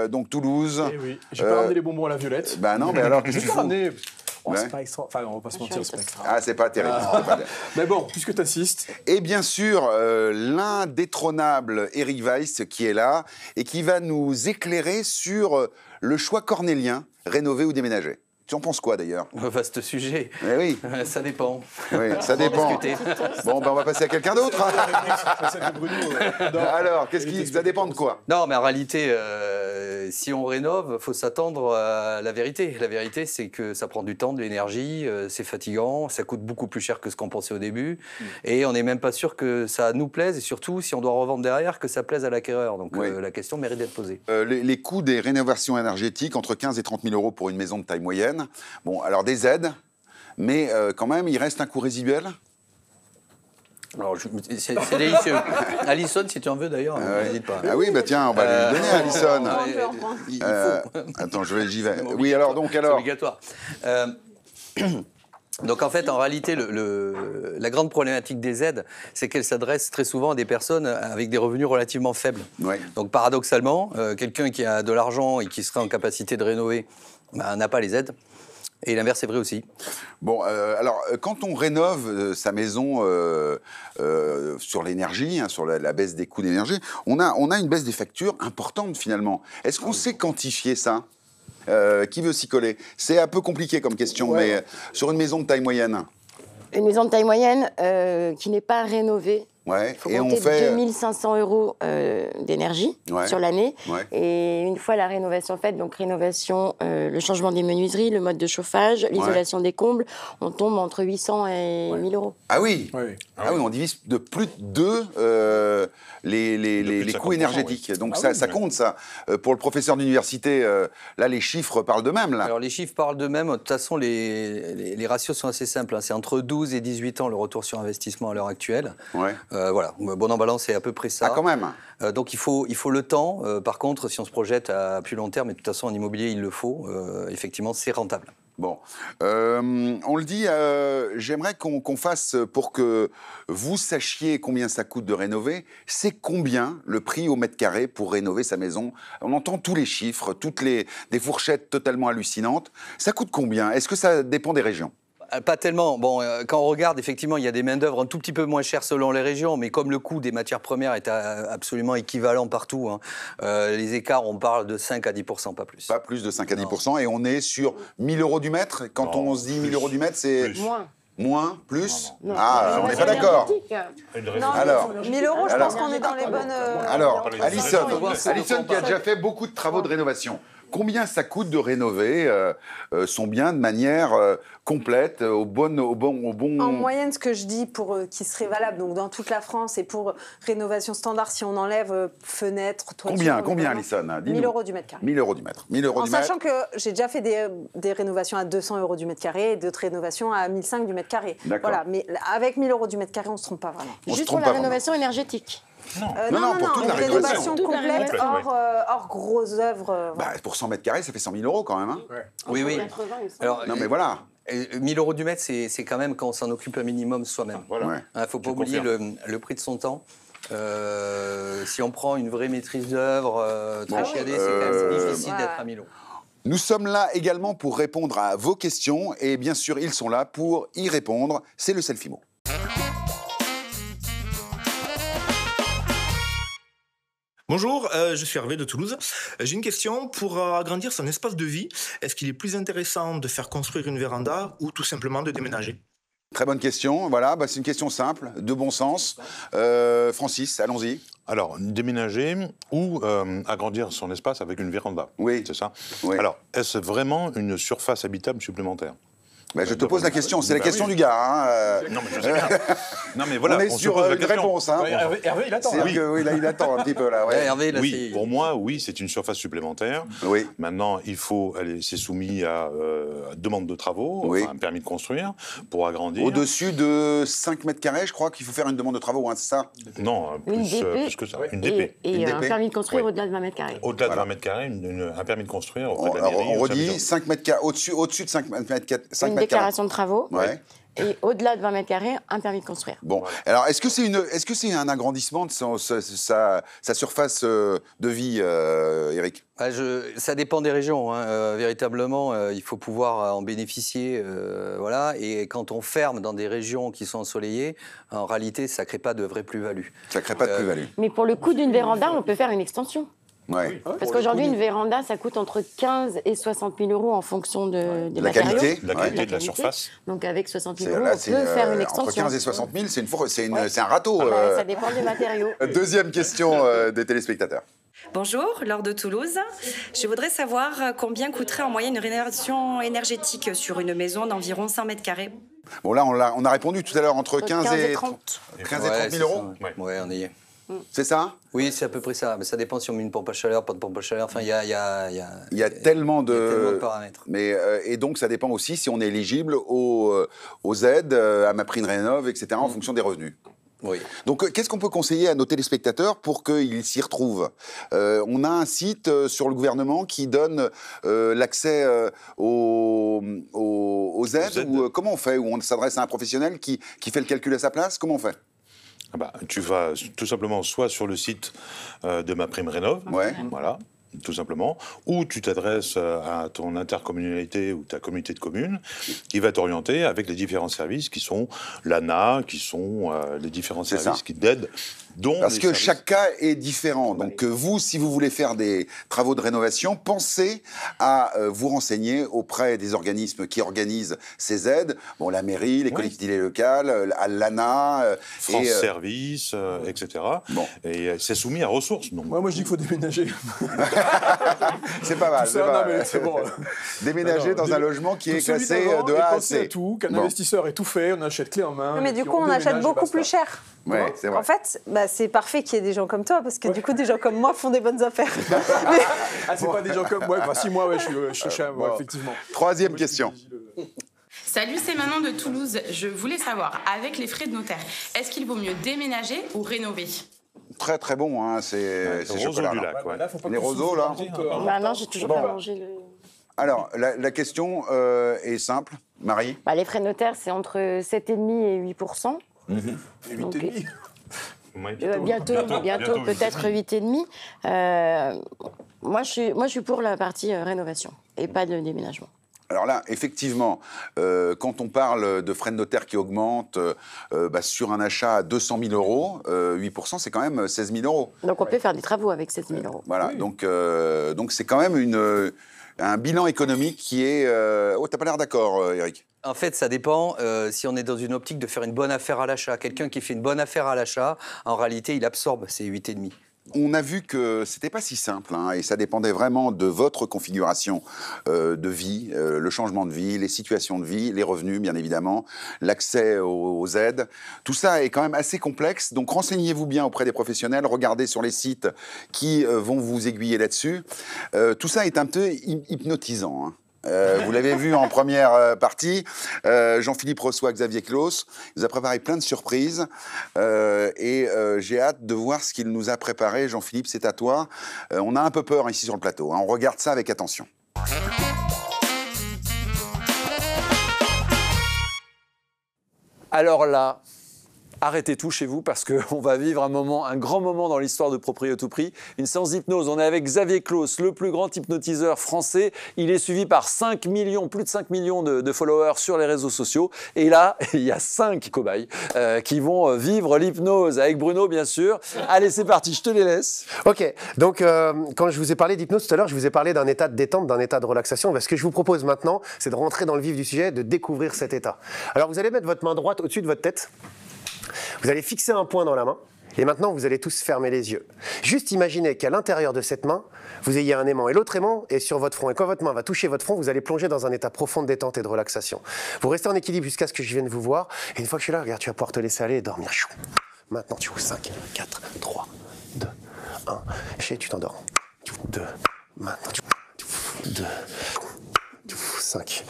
Speaker 2: Donc Toulouse.
Speaker 9: Eh oui. J'ai pas ramené les bonbons à la violette.
Speaker 2: Bah non, mais alors qu'est-ce que tu fais?
Speaker 9: C'est pas extra. Enfin, on va pas se mentir, c'est pas extra.
Speaker 2: Ah, c'est pas terrible.
Speaker 9: Mais bon, puisque tu insistes.
Speaker 2: Et bien sûr, l'indétrônable Eric Weiss qui est là et qui va nous éclairer sur le choix cornélien, rénover ou déménager. Tu en penses quoi d'ailleurs?
Speaker 12: Vaste sujet.
Speaker 2: Eh oui.
Speaker 12: Ça dépend.
Speaker 2: Oui, ça dépend. Bon, on va passer à quelqu'un d'autre. Alors, ça dépend de quoi?
Speaker 12: Non, mais en réalité, si on rénove, il faut s'attendre à la vérité. La vérité, c'est que ça prend du temps, de l'énergie, c'est fatigant, ça coûte beaucoup plus cher que ce qu'on pensait au début. Et on n'est même pas sûr que ça nous plaise, et surtout, si on doit revendre derrière, que ça plaise à l'acquéreur. Donc la question mérite d'être posée.
Speaker 2: Les coûts des rénovations énergétiques, entre 15 et 30 000 € pour une maison de taille moyenne. Bon, alors des aides, mais quand même, il reste un coût résiduel.
Speaker 12: Alors, c'est délicieux. Alison, si tu en veux d'ailleurs, n'hésite pas.
Speaker 2: Ah oui, bah tiens, on va lui donner à Alison. Attends, j'y vais. Oui, alors donc,
Speaker 12: C'est obligatoire. Donc en fait, en réalité, la grande problématique des aides, c'est qu'elles s'adressent très souvent à des personnes avec des revenus relativement faibles.
Speaker 2: Ouais.
Speaker 12: Donc paradoxalement, quelqu'un qui a de l'argent et qui serait en capacité de rénover n'a pas les aides. Et l'inverse est vrai aussi.
Speaker 2: Bon, alors, quand on rénove sa maison sur l'énergie, sur la baisse des coûts d'énergie, on a une baisse des factures importante finalement. Est-ce qu'on sait quantifier ça? Qui veut s'y coller? C'est un peu compliqué comme question, mais sur une maison de taille moyenne.
Speaker 11: Une maison de taille moyenne qui n'est pas rénovée
Speaker 2: Ouais.
Speaker 11: Il faut
Speaker 2: et
Speaker 11: compter
Speaker 2: on fait
Speaker 11: 2500 € d'énergie sur l'année.
Speaker 2: Ouais.
Speaker 11: Et une fois la rénovation faite, donc rénovation, le changement des menuiseries, le mode de chauffage, l'isolation des combles, on tombe entre 800 et 1000 €.
Speaker 2: Ah oui. Ah oui, on divise de plus de 2 les coûts énergétiques. Donc ça compte, ça. Pour le professeur d'université, là, les chiffres parlent d'eux-mêmes. Là.
Speaker 12: Alors, les chiffres parlent d'eux-mêmes. De toute façon, les ratios sont assez simples. Hein. C'est entre 12 et 18 ans le retour sur investissement à l'heure actuelle.
Speaker 2: Ouais.
Speaker 12: Voilà, bon an, balance, c'est à peu près ça.
Speaker 2: Ah, quand même.
Speaker 12: Donc, il faut le temps. Par contre, si on se projette à plus long terme, et de toute façon, en immobilier, il le faut, effectivement, c'est rentable.
Speaker 2: Bon, on le dit, j'aimerais qu'on fasse, pour que vous sachiez combien ça coûte de rénover, c'est combien le prix au mètre carré pour rénover sa maison. On entend tous les chiffres, des fourchettes totalement hallucinantes. Ça coûte combien? Est-ce que ça dépend des régions?
Speaker 12: Pas tellement. Bon, quand on regarde, effectivement, il y a des main-d'œuvre un tout petit peu moins chères selon les régions, mais comme le coût des matières premières est absolument équivalent partout, hein, les écarts, on parle de 5 à 10%, pas plus.
Speaker 2: Pas plus de 5 à 10%, et on est sur 1000 € du mètre. Quand on se dit 1000 € du mètre, c'est... Moins, plus.
Speaker 11: Non.
Speaker 2: Ah, on n'est pas d'accord.
Speaker 8: Non, alors, 1000 €, je pense qu'on est dans les bonnes...
Speaker 2: Alors, Alison qui a déjà fait beaucoup de travaux de rénovation. Combien ça coûte de rénover son bien de manière complète, au bon...
Speaker 8: En moyenne, ce que je dis qui serait valable donc dans toute la France et pour rénovation standard, si on enlève fenêtres, toiture...
Speaker 2: Combien, Alison?
Speaker 8: 1000 € du mètre carré.
Speaker 2: 1000 € du mètre. 1000 €
Speaker 8: en
Speaker 2: du mètre.
Speaker 8: sachant que j'ai déjà fait des rénovations à 200 € du mètre carré et d'autres rénovations à 1500 du mètre carré. Voilà, mais avec 1000 € du mètre carré, on ne se trompe pas vraiment.
Speaker 11: Juste pour la rénovation énergétique.
Speaker 2: Non, pour toute la rénovation.
Speaker 8: Complète, hors grosses œuvres.
Speaker 2: Pour 100 mètres carrés, ça fait 100 000 € quand même. Hein.
Speaker 12: Oui. Alors,
Speaker 2: non, mais voilà.
Speaker 12: 1000 € du mètre, c'est quand même quand on s'en occupe un minimum soi-même. Il ne faut pas oublier le prix de son temps. Si on prend une vraie maîtrise d'œuvre très chiadée, c'est quand même difficile d'être à 1000 €.
Speaker 2: Nous sommes là également pour répondre à vos questions. Et bien sûr, ils sont là pour y répondre. C'est le Selfie-Mot.
Speaker 13: Bonjour, je suis Hervé de Toulouse. J'ai une question. Pour agrandir son espace de vie, est-ce qu'il est plus intéressant de faire construire une véranda ou tout simplement de déménager?
Speaker 2: Très bonne question. Voilà, c'est une question simple, de bon sens. Francis, allons-y.
Speaker 5: Alors, déménager ou agrandir son espace avec une véranda.
Speaker 2: Oui.
Speaker 5: C'est ça?
Speaker 2: Oui.
Speaker 5: Alors, est-ce vraiment une surface habitable supplémentaire?
Speaker 2: Je te pose la question, c'est la question du gars. Hein.
Speaker 5: Non, mais je sais bien. Non, mais voilà,
Speaker 2: on est sur une réponse. Hein.
Speaker 9: Hervé, il attend.
Speaker 2: Oui, là, il attend un petit peu. Là, ouais.
Speaker 12: Hervé, là,
Speaker 5: oui, pour moi, oui, c'est une surface supplémentaire.
Speaker 2: Oui.
Speaker 5: Maintenant, c'est soumis à demande de travaux, un permis de construire, pour agrandir.
Speaker 2: Au-dessus de 5 mètres carrés, je crois qu'il faut faire une demande de travaux, c'est ça?
Speaker 5: Non, plus que ça. Une DP.
Speaker 11: Et un permis de construire au-delà de 20 mètres carrés.
Speaker 5: Au-delà de 20 mètres carrés, un permis de construire auprès de la mairie.
Speaker 2: On redit 5 mètres carrés, au-dessus de 5 mètres carrés.
Speaker 11: Déclaration de travaux. Et au-delà de 20 mètres carrés, un permis de construire.
Speaker 2: Bon, alors est-ce que c'est un agrandissement de sa surface de vie, Eric?
Speaker 12: Ça dépend des régions. Hein. Véritablement, il faut pouvoir en bénéficier. Voilà. Et quand on ferme dans des régions qui sont ensoleillées, en réalité, ça ne crée pas de vraie plus-value.
Speaker 2: Ça ne crée pas de plus-value.
Speaker 11: Mais pour le coût d'une véranda, on peut faire une extension.
Speaker 2: Ouais.
Speaker 11: Parce qu'aujourd'hui, une véranda, ça coûte entre 15 et 60 000 € en fonction des matériaux.
Speaker 5: La qualité de la surface.
Speaker 11: Donc avec 60 000 €, on peut faire une extension.
Speaker 2: Entre 15 et 60 000, c'est un râteau.
Speaker 11: Ça dépend des matériaux.
Speaker 2: Deuxième question des téléspectateurs.
Speaker 14: Bonjour, Laure de Toulouse. Je voudrais savoir combien coûterait en moyenne une rénovation énergétique sur une maison d'environ 100 mètres carrés.
Speaker 2: Bon, là, on a répondu tout à l'heure entre 15 et 30 000 €.
Speaker 12: Oui, on y est.
Speaker 2: C'est ça?
Speaker 12: Oui, c'est à peu près ça. Mais ça dépend si on met une pompe à chaleur, pas de pompe à chaleur. Enfin, il y a
Speaker 2: tellement de
Speaker 12: paramètres.
Speaker 2: Mais, et donc, ça dépend aussi si on est éligible aux aides, à MaPrimeRénov', etc., en fonction des revenus.
Speaker 12: Oui.
Speaker 2: Donc, qu'est-ce qu'on peut conseiller à nos téléspectateurs pour qu'ils s'y retrouvent? On a un site sur le gouvernement qui donne l'accès aux aides. Ou comment on fait? Ou on s'adresse à un professionnel qui fait le calcul à sa place? Comment on fait?
Speaker 5: Tu vas tout simplement soit sur le site de MaPrimeRénov', voilà, tout simplement, ou tu t'adresses à ton intercommunalité ou ta communauté de communes qui va t'orienter avec les différents services qui sont l'ANA, qui sont les différents services qui t'aident.
Speaker 2: Parce que chaque cas est différent. Donc vous, si vous voulez faire des travaux de rénovation, pensez à vous renseigner auprès des organismes qui organisent ces aides. Bon, la mairie, les collectivités locales, l'ANA...
Speaker 5: France Service, etc. Bon. Et c'est soumis à ressources. Donc.
Speaker 9: Moi, je dis qu'il faut déménager.
Speaker 2: C'est pas mal.
Speaker 9: C'est bon.
Speaker 2: Déménager dans un logement qui est classé de A à C.
Speaker 9: Qu'un investisseur est tout fait, on achète clé en main.
Speaker 8: Mais du coup, on achète beaucoup plus cher.
Speaker 2: Ouais, c'est vrai.
Speaker 8: En fait, c'est parfait qu'il y ait des gens comme toi, parce que du coup, des gens comme moi font des bonnes affaires.
Speaker 9: C'est pas des gens comme moi. Si moi, je suis cher, effectivement.
Speaker 2: Troisième question.
Speaker 7: Salut, c'est Manon de Toulouse. Je voulais savoir, avec les frais de notaire, est-ce qu'il vaut mieux déménager ou rénover ?
Speaker 2: Très très bon, hein, c'est chocolat.
Speaker 5: Du lac,
Speaker 2: les roseaux, là.
Speaker 11: Non, j'ai toujours pas mangé le...
Speaker 2: Alors, la question est simple. Marie ?
Speaker 11: Les frais de notaire, c'est entre 7,5 et 8%.
Speaker 9: Et 8,5
Speaker 11: Bientôt peut-être 8,5. Moi, je suis pour la partie rénovation et pas de déménagement.
Speaker 2: Alors là, effectivement, quand on parle de frais de notaire qui augmentent sur un achat à 200 000 euros, 8%, c'est quand même 16 000 euros.
Speaker 11: Donc on peut faire des travaux avec 16 000 euros.
Speaker 2: Voilà, donc c'est quand même un bilan économique qui est... Oh, t'as pas l'air d'accord, Eric ?
Speaker 12: En fait, ça dépend si on est dans une optique de faire une bonne affaire à l'achat. Quelqu'un qui fait une bonne affaire à l'achat, en réalité, il absorbe ces 8,5.
Speaker 2: On a vu que c'était pas si simple, et ça dépendait vraiment de votre configuration de vie, le changement de vie, les situations de vie, les revenus, bien évidemment, l'accès aux aides. Tout ça est quand même assez complexe, donc renseignez-vous bien auprès des professionnels, regardez sur les sites qui vont vous aiguiller là-dessus. Tout ça est un peu hypnotisant, vous l'avez vu en première partie, Jean-Philippe reçoit Xavier Claus, il nous a préparé plein de surprises et j'ai hâte de voir ce qu'il nous a préparé. Jean-Philippe, c'est à toi. On a un peu peur ici sur le plateau, on regarde ça avec attention.
Speaker 3: Alors là, arrêtez tout chez vous parce qu'on va vivre un grand moment dans l'histoire de Proprio tout prix. Une séance d'hypnose. On est avec Xavier Claus, le plus grand hypnotiseur français. Il est suivi par plus de 5 millions de followers sur les réseaux sociaux. Et là, il y a 5 cobayes qui vont vivre l'hypnose avec Bruno, bien sûr. Allez, c'est parti, je te les laisse.
Speaker 17: Ok, donc quand je vous ai parlé d'hypnose tout à l'heure, je vous ai parlé d'un état de détente, d'un état de relaxation. Ce que je vous propose maintenant, c'est de rentrer dans le vif du sujet, de découvrir cet état. Alors, vous allez mettre votre main droite au-dessus de votre tête. Vous allez fixer un point dans la main et maintenant vous allez tous fermer les yeux. Juste imaginez qu'à l'intérieur de cette main, vous ayez un aimant et l'autre aimant est sur votre front. Et quand votre main va toucher votre front, vous allez plonger dans un état profond de détente et de relaxation. Vous restez en équilibre jusqu'à ce que je vienne vous voir. Et une fois que je suis là, regarde, tu vas pouvoir te laisser aller et dormir. Maintenant, tu ouvres 5, 4, 3, 2, 1. Tu t'endors. 2, maintenant, 2, 5,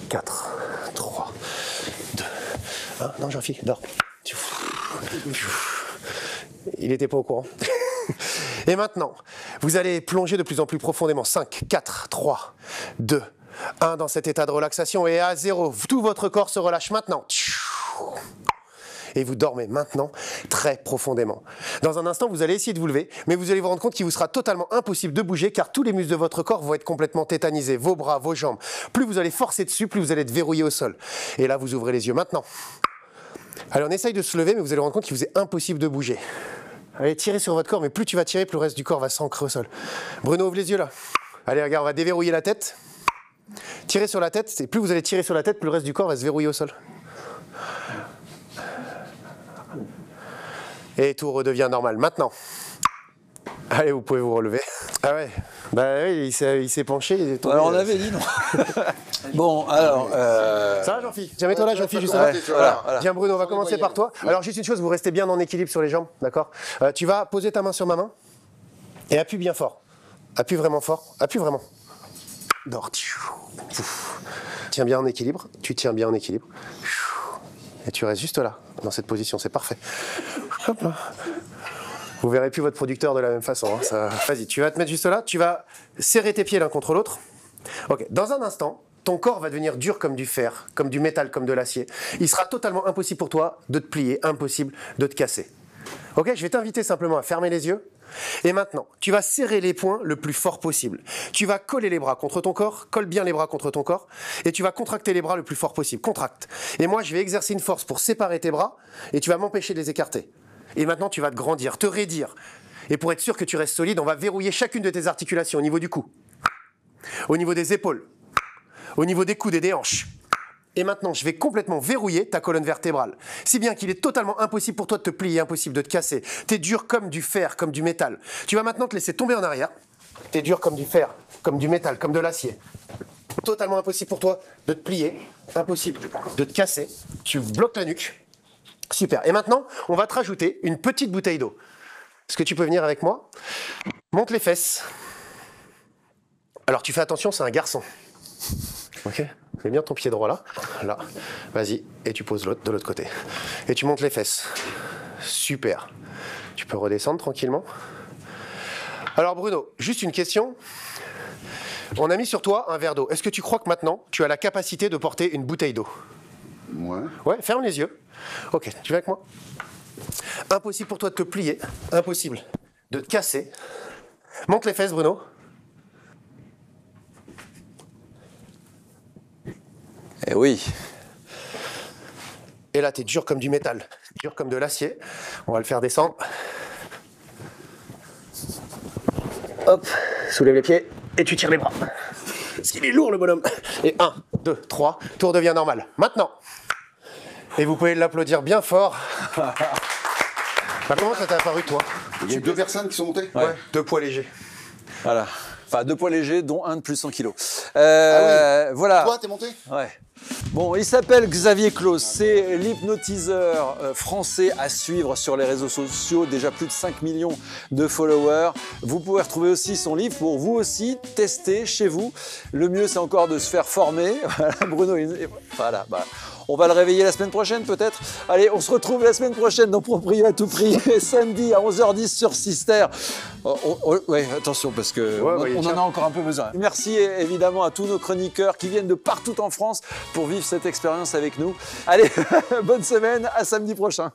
Speaker 17: 4, 3, 2, 1. Non, Jean-Philippe, dors. Il n'était pas au courant. Et maintenant, vous allez plonger de plus en plus profondément. 5, 4, 3, 2, 1 dans cet état de relaxation. Et à 0, tout votre corps se relâche maintenant. Et vous dormez maintenant très profondément. Dans un instant, vous allez essayer de vous lever, mais vous allez vous rendre compte qu'il vous sera totalement impossible de bouger car tous les muscles de votre corps vont être complètement tétanisés. Vos bras, vos jambes. Plus vous allez forcer dessus, plus vous allez être verrouillé au sol. Et là, vous ouvrez les yeux maintenant. Allez, on essaye de se lever, mais vous allez vous rendre compte qu'il vous est impossible de bouger. Allez, tirez sur votre corps, mais plus tu vas tirer, plus le reste du corps va s'ancrer au sol. Bruno, ouvre les yeux là. Allez, regarde, on va déverrouiller la tête. Tirez sur la tête, et plus vous allez tirer sur la tête, plus le reste du corps va se verrouiller au sol. Et tout redevient normal. Maintenant, allez, vous pouvez vous relever. Ah ouais, bah oui, il s'est penché. Il est tombé.
Speaker 3: Alors on avait dit non. Bon, alors...
Speaker 17: Ça va, Jean-Philippe? Tiens, mets-toi là, Jean-Philippe, juste là. Voilà. Viens, Bruno, on va commencer par toi. Alors, juste une chose, vous restez bien en équilibre sur les jambes, d'accord? Tu vas poser ta main sur ma main et appuie bien fort. Appuie vraiment fort. Appuie vraiment. Dors. Tiens bien en équilibre. Tu tiens bien en équilibre. Et tu restes juste là, dans cette position. C'est parfait. Hop là. Vous verrez plus votre producteur de la même façon. Vas-y, tu vas te mettre juste là. Tu vas serrer tes pieds l'un contre l'autre. Ok. Dans un instant, ton corps va devenir dur comme du fer, comme du métal, comme de l'acier. Il sera totalement impossible pour toi de te plier, impossible de te casser. Ok, je vais t'inviter simplement à fermer les yeux, Et maintenant, tu vas serrer les poings le plus fort possible. Tu vas coller les bras contre ton corps, colle bien les bras contre ton corps, et tu vas contracter les bras le plus fort possible. Contracte. Et moi, je vais exercer une force pour séparer tes bras, et tu vas m'empêcher de les écarter. Et maintenant, tu vas te grandir, te raidir. Et pour être sûr que tu restes solide, on va verrouiller chacune de tes articulations au niveau du cou, au niveau des épaules, au niveau des coudes et des hanches. Et maintenant, je vais complètement verrouiller ta colonne vertébrale. Si bien qu'il est totalement impossible pour toi de te plier, impossible de te casser. T'es dur comme du fer, comme du métal. Tu vas maintenant te laisser tomber en arrière. T'es dur comme du fer, comme du métal, comme de l'acier. Totalement impossible pour toi de te plier, impossible de te casser. Tu bloques la nuque. Super. Et maintenant, on va te rajouter une petite bouteille d'eau. Est-ce que tu peux venir avec moi? Monte les fesses. Alors tu fais attention, c'est un garçon. Ok? Mets bien ton pied droit là. Là. Vas-y. Et tu poses l'autre de l'autre côté. Et tu montes les fesses. Super. Tu peux redescendre tranquillement. Alors Bruno, juste une question. On a mis sur toi un verre d'eau. Est-ce que tu crois que maintenant, tu as la capacité de porter une bouteille d'eau?
Speaker 2: Ouais.
Speaker 17: Ouais, ferme les yeux. Ok, tu viens avec moi? Impossible pour toi de te plier. Impossible de te casser. Monte les fesses, Bruno.
Speaker 3: Eh oui.
Speaker 17: Et là, t'es dur comme du métal, dur comme de l'acier. On va le faire descendre. Hop, soulève les pieds et tu tires les bras. Parce qu'il est lourd, le bonhomme. Et 1, 2, 3, tout redevient normal. Maintenant. Et vous pouvez l'applaudir bien fort. Bah, comment ça t'a apparu, toi?
Speaker 2: Il y a 2 personnes qui sont montées?
Speaker 17: Ouais, 2 poids légers.
Speaker 3: Voilà. Enfin, 2 poids légers, dont un de plus 100 kilos.
Speaker 2: Ah oui.
Speaker 3: Voilà.
Speaker 2: Toi, t'es monté?
Speaker 3: Ouais. Bon, il s'appelle Xavier Claus, c'est l'hypnotiseur français à suivre sur les réseaux sociaux, déjà plus de 5 millions de followers. Vous pouvez retrouver aussi son livre pour vous aussi tester chez vous. Le mieux, c'est encore de se faire former. Voilà, Bruno, voilà, bah, on va le réveiller la semaine prochaine peut-être. Allez, on se retrouve la semaine prochaine dans Proprio à tout prix, samedi à 11h10 sur Sister. Ouais, attention parce que on en a encore un peu besoin. Merci évidemment à tous nos chroniqueurs qui viennent de partout en France pour vivre cette expérience avec nous. Allez, bonne semaine, à samedi prochain.